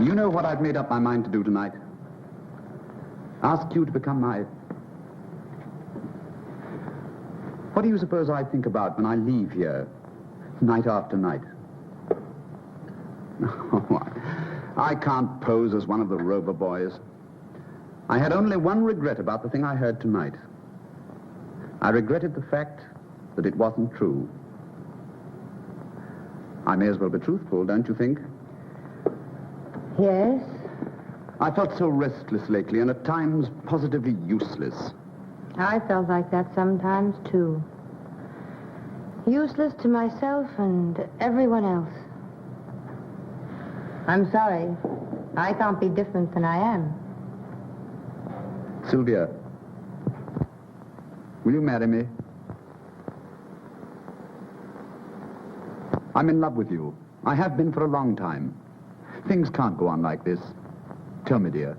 You know what I've made up my mind to do tonight? Ask you to become my... What do you suppose I think about when I leave here, night after night? I can't pose as one of the Rover boys. I had only one regret about the thing I heard tonight. I regretted the fact that it wasn't true. I may as well be truthful, don't you think? Yes? I felt so restless lately and at times positively useless. I felt like that sometimes, too. Useless to myself and everyone else. I'm sorry. I can't be different than I am. Sylvia, will you marry me? I'm in love with you. I have been for a long time. Things can't go on like this. Tell me, dear.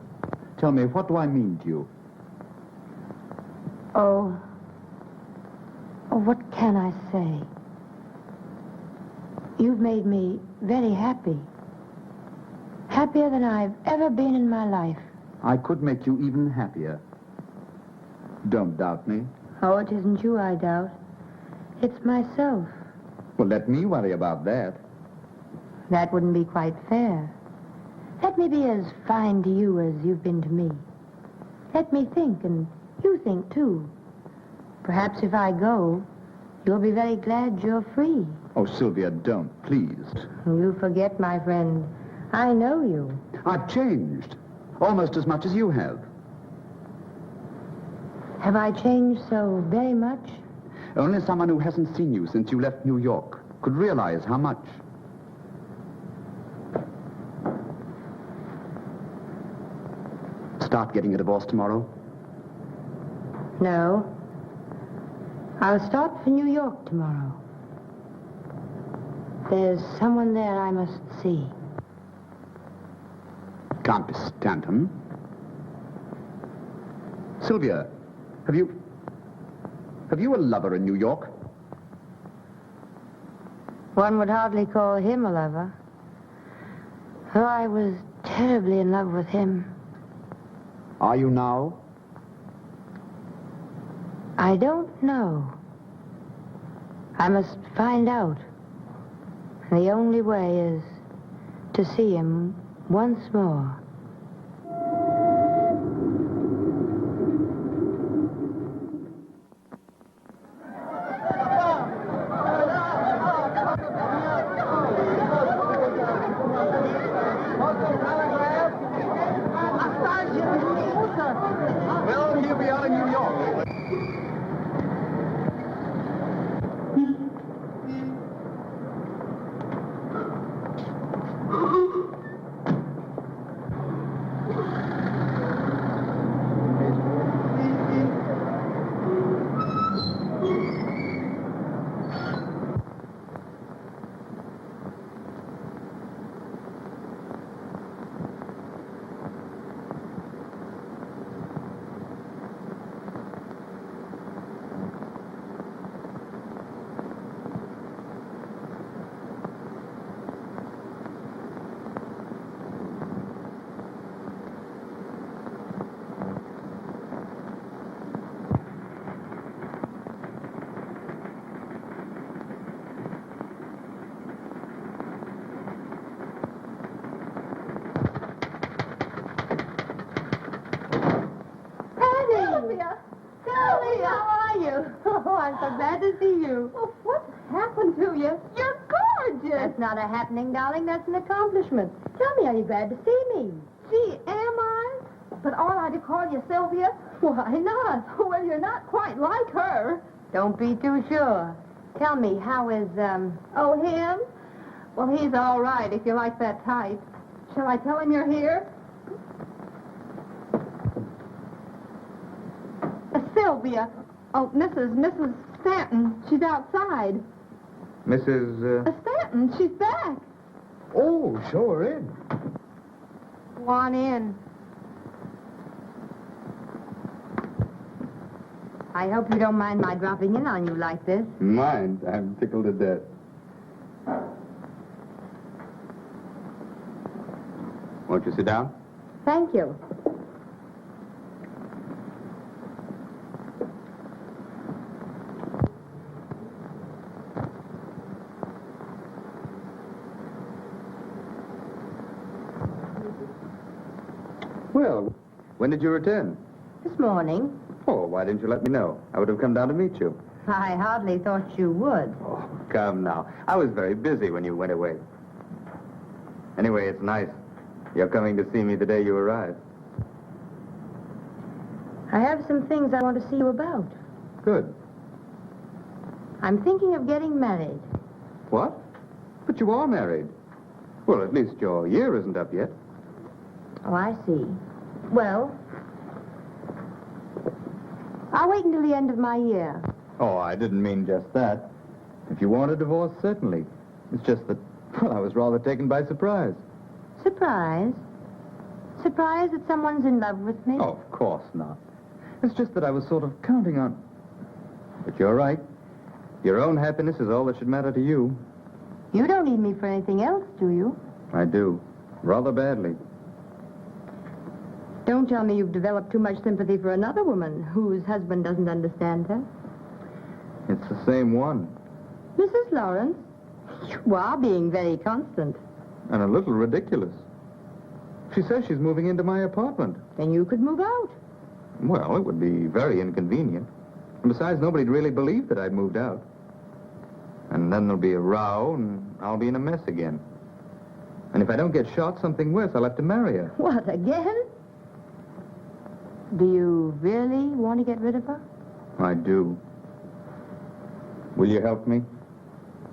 Tell me, what do I mean to you? Oh, what can I say? You've made me very happy. Happier than I've ever been in my life. I could make you even happier. Don't doubt me. Oh, it isn't you I doubt. It's myself. Well, let me worry about that. That wouldn't be quite fair. Let me be as fine to you as you've been to me. Let me think, and you think, too. Perhaps if I go, you'll be very glad you're free. Oh, Sylvia, don't, please. You forget, my friend. I know you. I've changed. Almost as much as you have. Have I changed so very much? Only someone who hasn't seen you since you left New York could realize how much. Start getting a divorce tomorrow? No. I'll start for New York tomorrow. There's someone there I must see. Countess Stanton? Sylvia, have you a lover in New York? One would hardly call him a lover. Though I was terribly in love with him. Are you now? I don't know. I must find out. The only way is to see him once more. Well, he'll be out in New York. Sylvia, how are you? Oh, I'm so glad to see you. Well, what's happened to you? You're gorgeous. That's not a happening, darling. That's an accomplishment. Tell me, are you glad to see me? Gee, am I? But ought I to call you Sylvia? Why not? Well, you're not quite like her. Don't be too sure. Tell me, how is, Oh, him? Well, he's all right if you like that type. Shall I tell him you're here? Sylvia. Oh, Mrs. Stanton. She's outside. Mrs. Stanton, she's back. Oh, show her in. go on in. I hope you don't mind my dropping in on you like this. Mind? I'm tickled to death. Won't you sit down? Thank you. Well, when did you return? This morning. Oh, why didn't you let me know? I would have come down to meet you. I hardly thought you would. Oh, come now. I was very busy when you went away. Anyway, it's nice. You're coming to see me the day you arrive. I have some things I want to see you about. Good. I'm thinking of getting married. What? But you are married. Well, at least your year isn't up yet. Oh, I see. Well, I'll wait until the end of my year. Oh, I didn't mean just that. If you want a divorce, certainly. It's just that, well, I was rather taken by surprise. Surprise? Surprise that someone's in love with me? Oh, of course not. It's just that I was sort of counting on... But you're right. Your own happiness is all that should matter to you. You don't need me for anything else, do you? I do. Rather badly. Don't tell me you've developed too much sympathy for another woman whose husband doesn't understand her. It's the same one. Mrs. Lawrence, you are being very constant. And a little ridiculous. She says she's moving into my apartment. Then you could move out. Well, it would be very inconvenient. And besides, nobody'd really believe that I'd moved out. And then there'll be a row, and I'll be in a mess again. And if I don't get shot, something worse, I'll have to marry her. What, again? Do you really want to get rid of her? I do. Will you help me?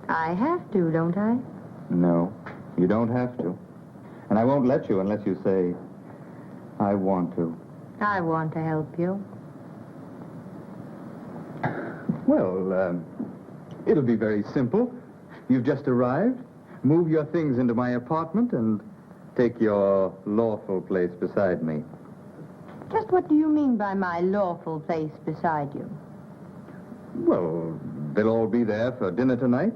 I have to, don't I? No, you don't have to. And I won't let you unless you say, I want to. I want to help you. Well, it'll be very simple. You've just arrived. Move your things into my apartment and take your lawful place beside me. Just what do you mean by my lawful place beside you? Well, they'll all be there for dinner tonight,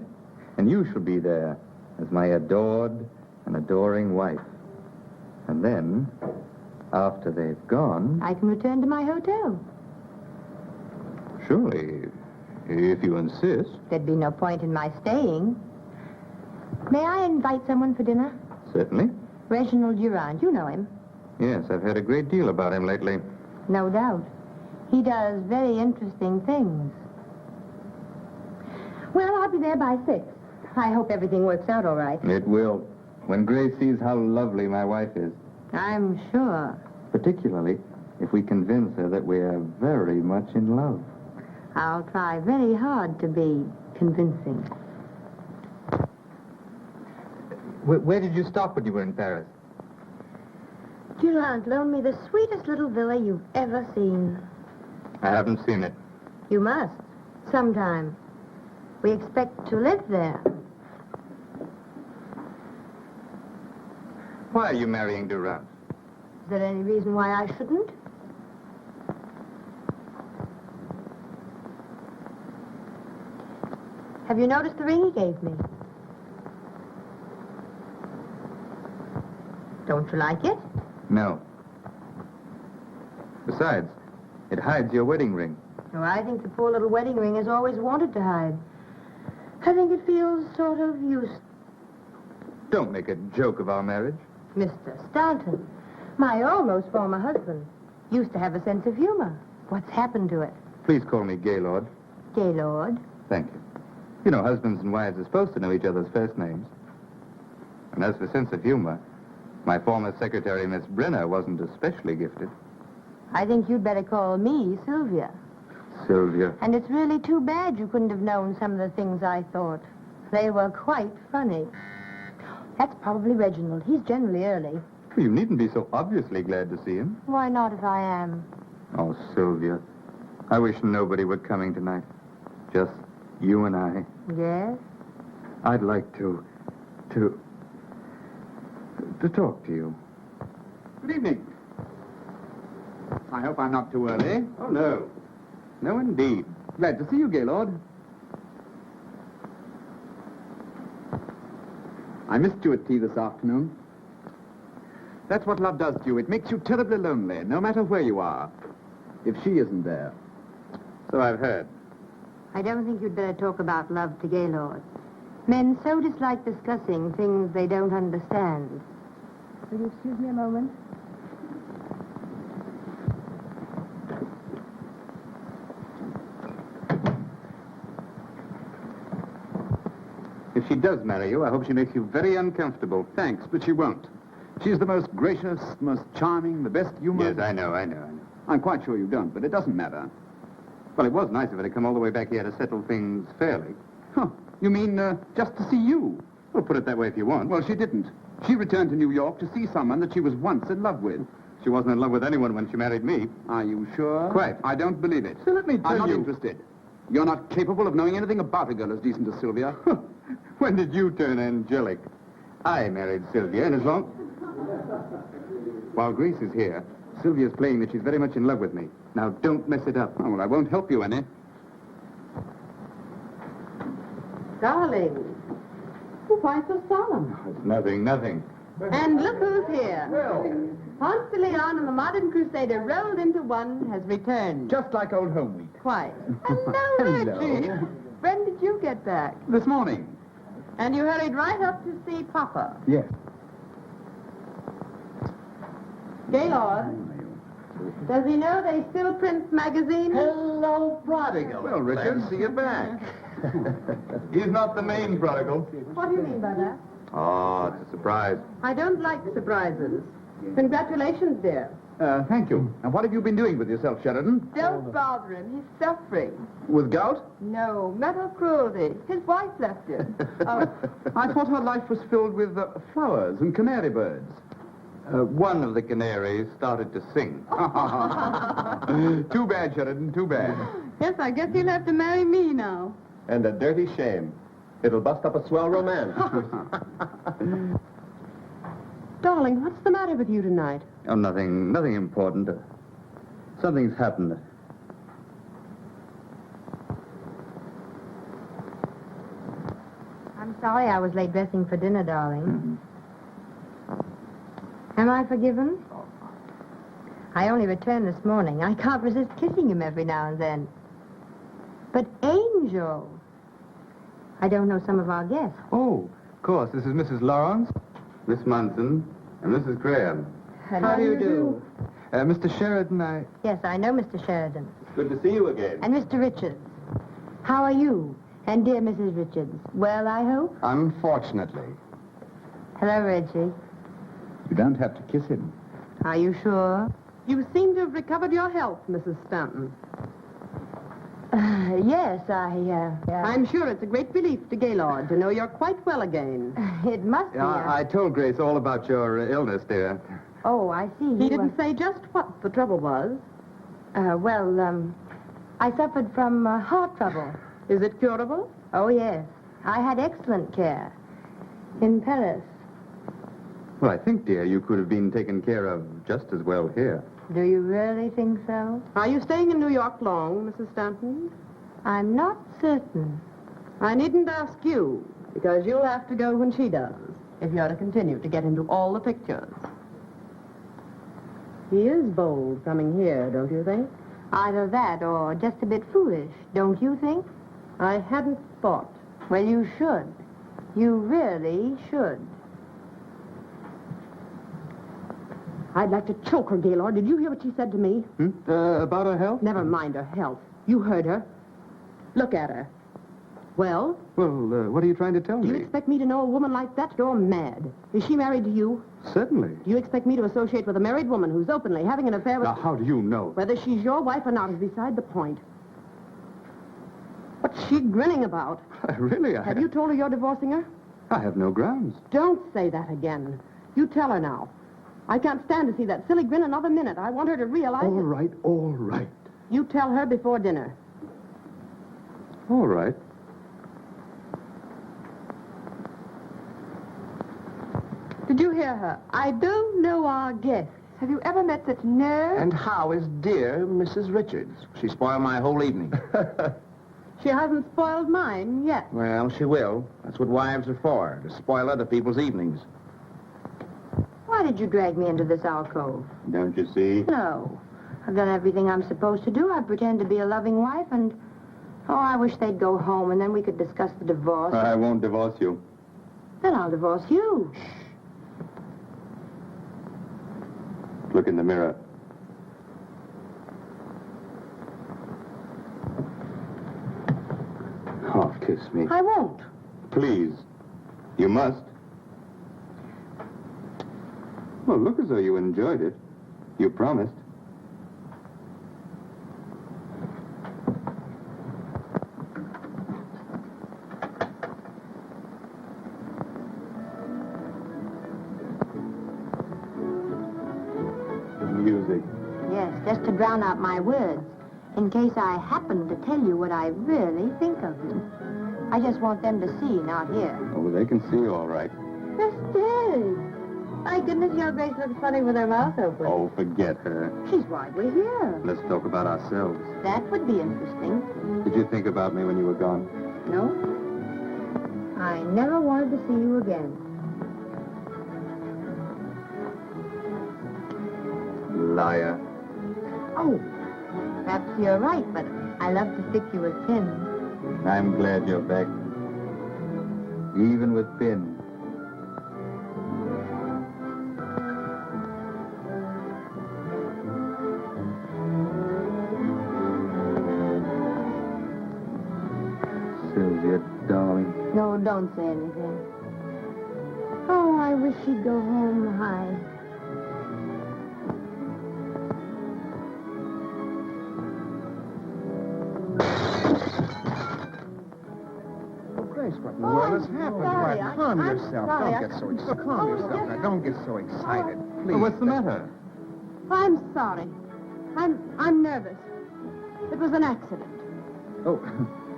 and you shall be there as my adored and adoring wife. And then, after they've gone... I can return to my hotel. Surely, if you insist. There'd be no point in my staying. May I invite someone for dinner? Certainly. Reginald Durand, you know him. Yes, I've heard a great deal about him lately. No doubt. He does very interesting things. Well, I'll be there by 6. I hope everything works out all right. It will. When Grace sees how lovely my wife is. I'm sure. Particularly if we convince her that we are very much in love. I'll try very hard to be convincing. Where did you stop when you were in Paris? Durand loaned me the sweetest little villa you've ever seen. I haven't seen it. You must. Sometime. We expect to live there. Why are you marrying Durand? Is there any reason why I shouldn't? Have you noticed the ring he gave me? Don't you like it? No. Besides, it hides your wedding ring. Oh, I think the poor little wedding ring has always wanted to hide. I think it feels sort of useless. Don't make a joke of our marriage. Mr. Staunton, my almost former husband, used to have a sense of humor. What's happened to it? Please call me Gaylord. Gaylord? Thank you. You know, husbands and wives are supposed to know each other's first names. And as for sense of humor, my former secretary, Miss Brenner, wasn't especially gifted. I think you'd better call me Sylvia. Sylvia. And it's really too bad you couldn't have known some of the things I thought. They were quite funny. That's probably Reginald. He's generally early. You needn't be so obviously glad to see him. Why not if I am? Oh, Sylvia. I wish nobody were coming tonight. Just you and I. Yes? I'd like to talk to you. Good evening. I hope I'm not too early. Oh, no. No, indeed. Glad to see you, Gaylord. I missed you at tea this afternoon. That's what love does to you. It makes you terribly lonely, no matter where you are. If she isn't there. So I've heard. I don't think you'd better talk about love to Gaylord. Men so dislike discussing things they don't understand. Will you excuse me a moment? If she does marry you, I hope she makes you very uncomfortable. Thanks, but she won't. She's the most gracious, most charming, the best humor... Yes, I know. I'm quite sure you don't, but it doesn't matter. Well, it was nice of her to come all the way back here to settle things fairly. Huh. You mean, just to see you? Well, put it that way if you want. Well, she didn't. She returned to New York to see someone that she was once in love with. She wasn't in love with anyone when she married me. Are you sure? Quite. I don't believe it. So let me tell I'm not you... interested. You're not capable of knowing anything about a girl as decent as Sylvia. When did you turn angelic? I married Sylvia, and as long... While Grace is here, Sylvia's playing that she's very much in love with me. Now, don't mess it up. Oh, well, I won't help you any. Darling, why so solemn? It's nothing. And look who's here. Ponce de Leon and the modern crusader rolled into one has returned. Just like old home week. Quite. Hello, Reggie. When did you get back? This morning. And you hurried right up to see Papa. Yes. Gaylord, does he know they still print magazines? Hello, prodigal. Well, Richard, Glad to see you back. He's not the main prodigal. What do you mean by that? Oh, it's a surprise. I don't like surprises. Congratulations, dear. Thank you. Now, what have you been doing with yourself, Sheridan? Don't bother him. He's suffering. With gout? No, mental cruelty. His wife left him. I thought her life was filled with flowers and canary birds. One of the canaries started to sing. Too bad, Sheridan, too bad. Yes, I guess he'll have to marry me now. And a dirty shame. It'll bust up a swell romance. Darling, what's the matter with you tonight? Oh, nothing important. Something's happened. I'm sorry I was late dressing for dinner, darling. Am I forgiven? I only returned this morning. I can't resist kissing him every now and then. But Angel... I don't know some of our guests. Oh, of course. This is Mrs. Lawrence, Miss Munson, and Mrs. Graham. How do you do? Mr. Sheridan, Yes, I know Mr. Sheridan. Good to see you again. And Mr. Richards. How are you? And dear Mrs. Richards. Well, I hope? Unfortunately. Hello, Reggie. You don't have to kiss him. Are you sure? You seem to have recovered your health, Mrs. Stanton. Yes, I'm sure it's a great relief to Gaylord to know you're quite well again. It must be. I told Grace all about your illness, dear. Oh, I see. He didn't say just what the trouble was. I suffered from heart trouble. Is it curable? Oh, yes. I had excellent care. In Paris. Well, I think, dear, you could have been taken care of just as well here. Do you really think so? Are you staying in New York long, Mrs. Stanton? I'm not certain. I needn't ask you, because you'll have to go when she does, if you're to continue to get into all the pictures. He is bold coming here, don't you think? Either that or just a bit foolish, don't you think? I hadn't thought. Well, you should. You really should. I'd like to choke her, Gaylord. Did you hear what she said to me? About her health? Never mind her health. You heard her. Look at her. Well? Well, what are you trying to tell Do you me? expect me to know a woman like that? You're mad. Is she married to you? Certainly. Do you expect me to associate with a married woman who's openly having an affair with... Now, how do you know? Whether she's your wife or not is beside the point. What's she grinning about? Really, Have you told her you're divorcing her? I have no grounds. Don't say that again. You tell her now. I can't stand to see that silly grin another minute. I want her to realize... All right. You tell her before dinner. All right. Did you hear her? I don't know our guests. Have you ever met such nerve? And how is dear Mrs. Richards? She spoiled my whole evening. She hasn't spoiled mine yet. Well, she will. That's what wives are for, to spoil other people's evenings. Why did you drag me into this alcove? Don't you see? No. I've done everything I'm supposed to do. I pretend to be a loving wife and... Oh, I wish they'd go home and then we could discuss the divorce. I won't divorce you. Then I'll divorce you. Look in the mirror. Oh, kiss me. I won't. Please. You must. Well, look as though you enjoyed it. You promised. Music. Yes, just to drown out my words, in case I happen to tell you what I really think of you. I just want them to see, not hear. Oh, they can see all right. Sisters! My goodness, your Grace looks funny with her mouth open. Oh, forget her. She's why we're here. Let's talk about ourselves. That would be interesting. Did you think about me when you were gone? No? I never wanted to see you again. Liar. Oh, perhaps you're right, but I love to stick you with pins. I'm glad you're back. Even with pins. Sylvia, darling. No, don't say anything. Oh, I wish she'd go home high. Well, it's happened. sorry. Why, calm I'm yourself. sorry. Don't get so excited. Calm yourself. Now, don't get so excited, please. What's the matter? I'm sorry. I'm nervous. It was an accident. Oh,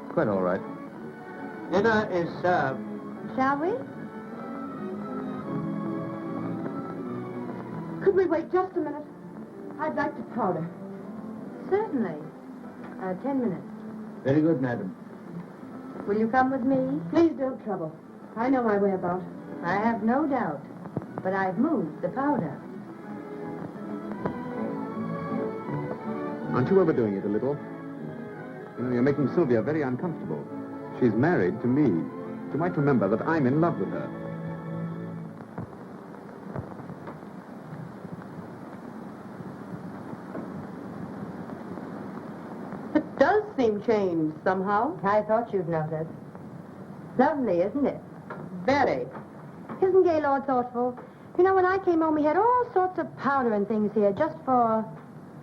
quite all right. Dinner is served. Shall we? Could we wait just a minute? I'd like to powder. Certainly. 10 minutes. Very good, madam. Will you come with me? Please don't trouble. I know my way about. I have no doubt. But I've moved the powder. Aren't you overdoing it a little? You know, you're making Sylvia very uncomfortable. She's married to me. You might remember that I'm in love with her. It does seem changed somehow. I thought you'd notice. Lovely, isn't it? Very. Isn't Gaylord thoughtful? You know, when I came home, he had all sorts of powder and things here just for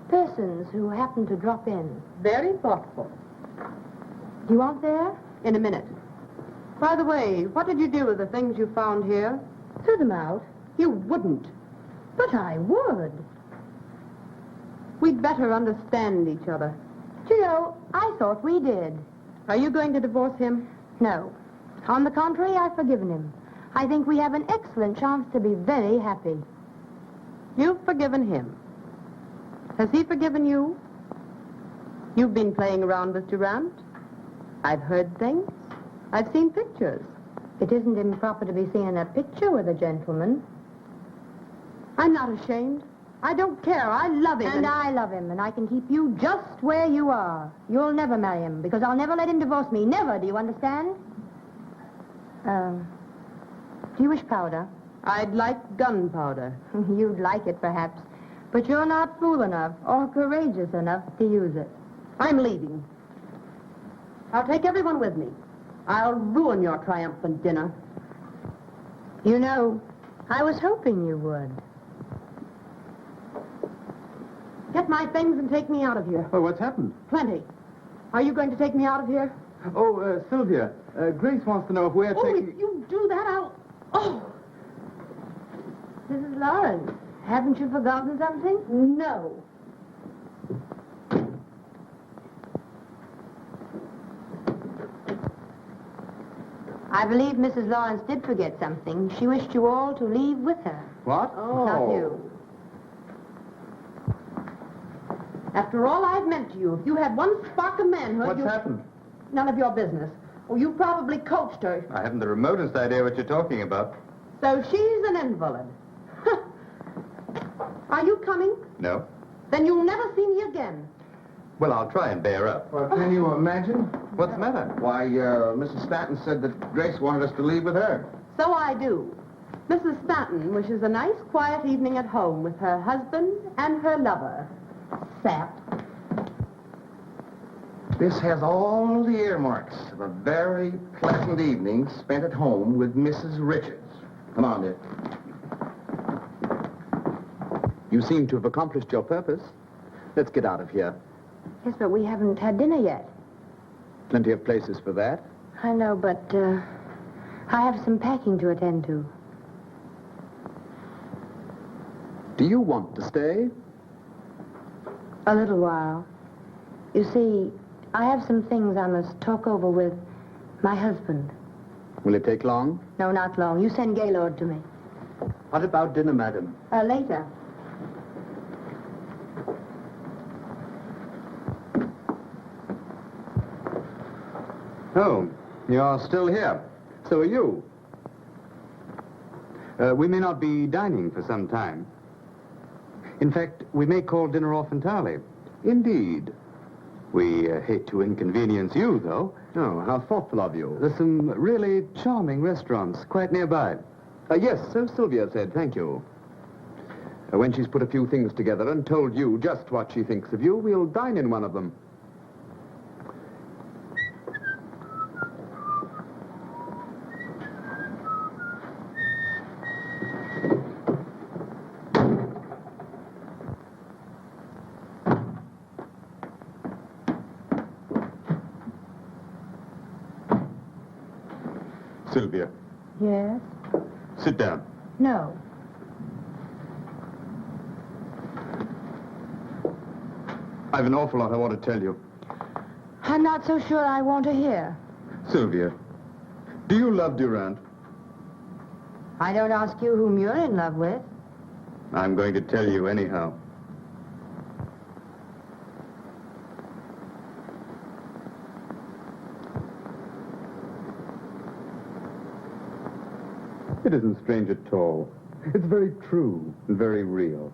persons who happened to drop in. Very thoughtful. Do you want there? In a minute. By the way, what did you do with the things you found here? Threw them out. You wouldn't. But I would. We'd better understand each other. Do you know, I thought we did. Are you going to divorce him? No. On the contrary, I've forgiven him. I think we have an excellent chance to be very happy. You've forgiven him. Has he forgiven you? You've been playing around with Durant. I've heard things. I've seen pictures. It isn't improper to be seen in a picture with a gentleman. I'm not ashamed. I don't care. I love him. And I love him, and I can keep you just where you are. You'll never marry him, because I'll never let him divorce me. Never, do you understand? Do you wish powder? I'd like gunpowder. You'd like it, perhaps. But you're not fool enough or courageous enough to use it. I'm leaving. I'll take everyone with me. I'll ruin your triumphant dinner. You know, I was hoping you would. Get my things and take me out of here. Oh, what's happened? Plenty. Are you going to take me out of here? Oh, Sylvia, Grace wants to know if we're Oh, taking... if you do that, I'll... Oh, Mrs. Lawrence, haven't you forgotten something? no. I believe Mrs. Lawrence did forget something. She wished you all to leave with her. What? Not you. After all I've meant to you, if you had one spark of manhood, What's happened? None of your business. Oh, you probably coached her. I haven't the remotest idea what you're talking about. So she's an invalid. Are you coming? No. Then you'll never see me again. Well, I'll try and bear up. Well, can you imagine? What's the matter? Why, Mrs. Stanton said that Grace wanted us to leave with her. So I do. Mrs. Stanton wishes a nice, quiet evening at home with her husband and her lover. Sap. This has all the earmarks of a very pleasant evening spent at home with Mrs. Richards. Come on, dear. You seem to have accomplished your purpose. Let's get out of here. Yes, but we haven't had dinner yet. Plenty of places for that. I know, but I have some packing to attend to. Do you want to stay? A little while. You see, I have some things I must talk over with my husband. Will it take long? No, not long. You send Gaylord to me. What about dinner, madam? Later. Oh, you're still here. So are you. We may not be dining for some time. In fact, we may call dinner off entirely. Indeed. We hate to inconvenience you, though. Oh, how thoughtful of you. There's some really charming restaurants quite nearby. Yes, so Sylvia said, thank you. When she's put a few things together and told you just what she thinks of you, we'll dine in one of them. Sylvia, Yes? sit down. No. I've an awful lot I want to tell you. I'm not so sure I want to hear. Sylvia, do you love Durand? I don't ask you whom you're in love with. I'm going to tell you anyhow. It isn't strange at all. It's very true and very real.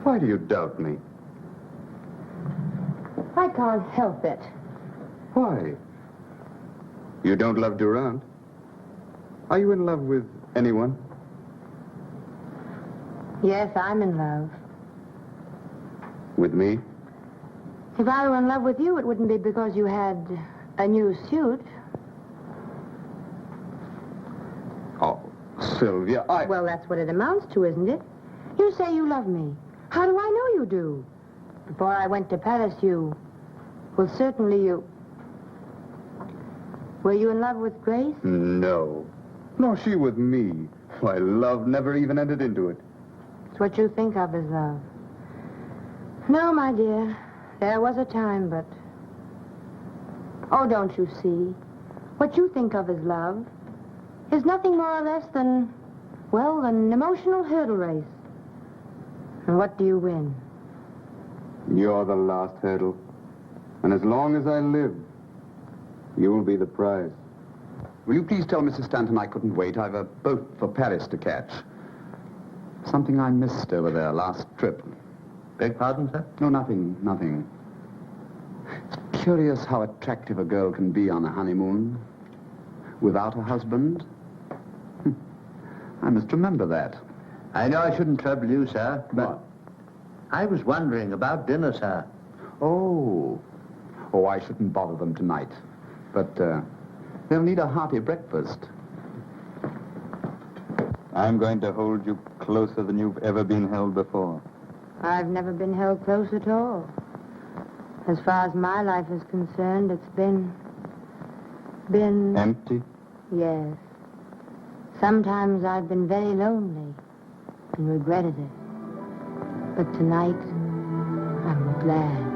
Why do you doubt me? I can't help it. Why? You don't love Durand? Are you in love with anyone? Yes, I'm in love. With me? If I were in love with you, it wouldn't be because you had a new suit. Oh, Sylvia, Well, that's what it amounts to, isn't it? You say you love me. How do I know you do? Before I went to Paris, well, certainly you... Were you in love with Grace? No. Nor she with me. Why, love never even entered into it. It's what you think of as love. No, my dear. There was a time, but... Oh, don't you see? What you think of as love is nothing more or less than, well, an emotional hurdle race. And what do you win? You're the last hurdle. And as long as I live, you'll be the prize. Will you please tell Mrs. Stanton I couldn't wait? I've a boat for Paris to catch. Something I missed over there last trip. Beg pardon, sir? No, nothing. It's curious how attractive a girl can be on a honeymoon without a husband. I must remember that. I know I shouldn't trouble you, sir, but What? I was wondering about dinner, sir. Oh, I shouldn't bother them tonight. But they'll need a hearty breakfast. I'm going to hold you closer than you've ever been held before. I've never been held close at all. As far as my life is concerned, it's been... Empty? Yes. Sometimes I've been very lonely and regretted it. But tonight, I'm glad.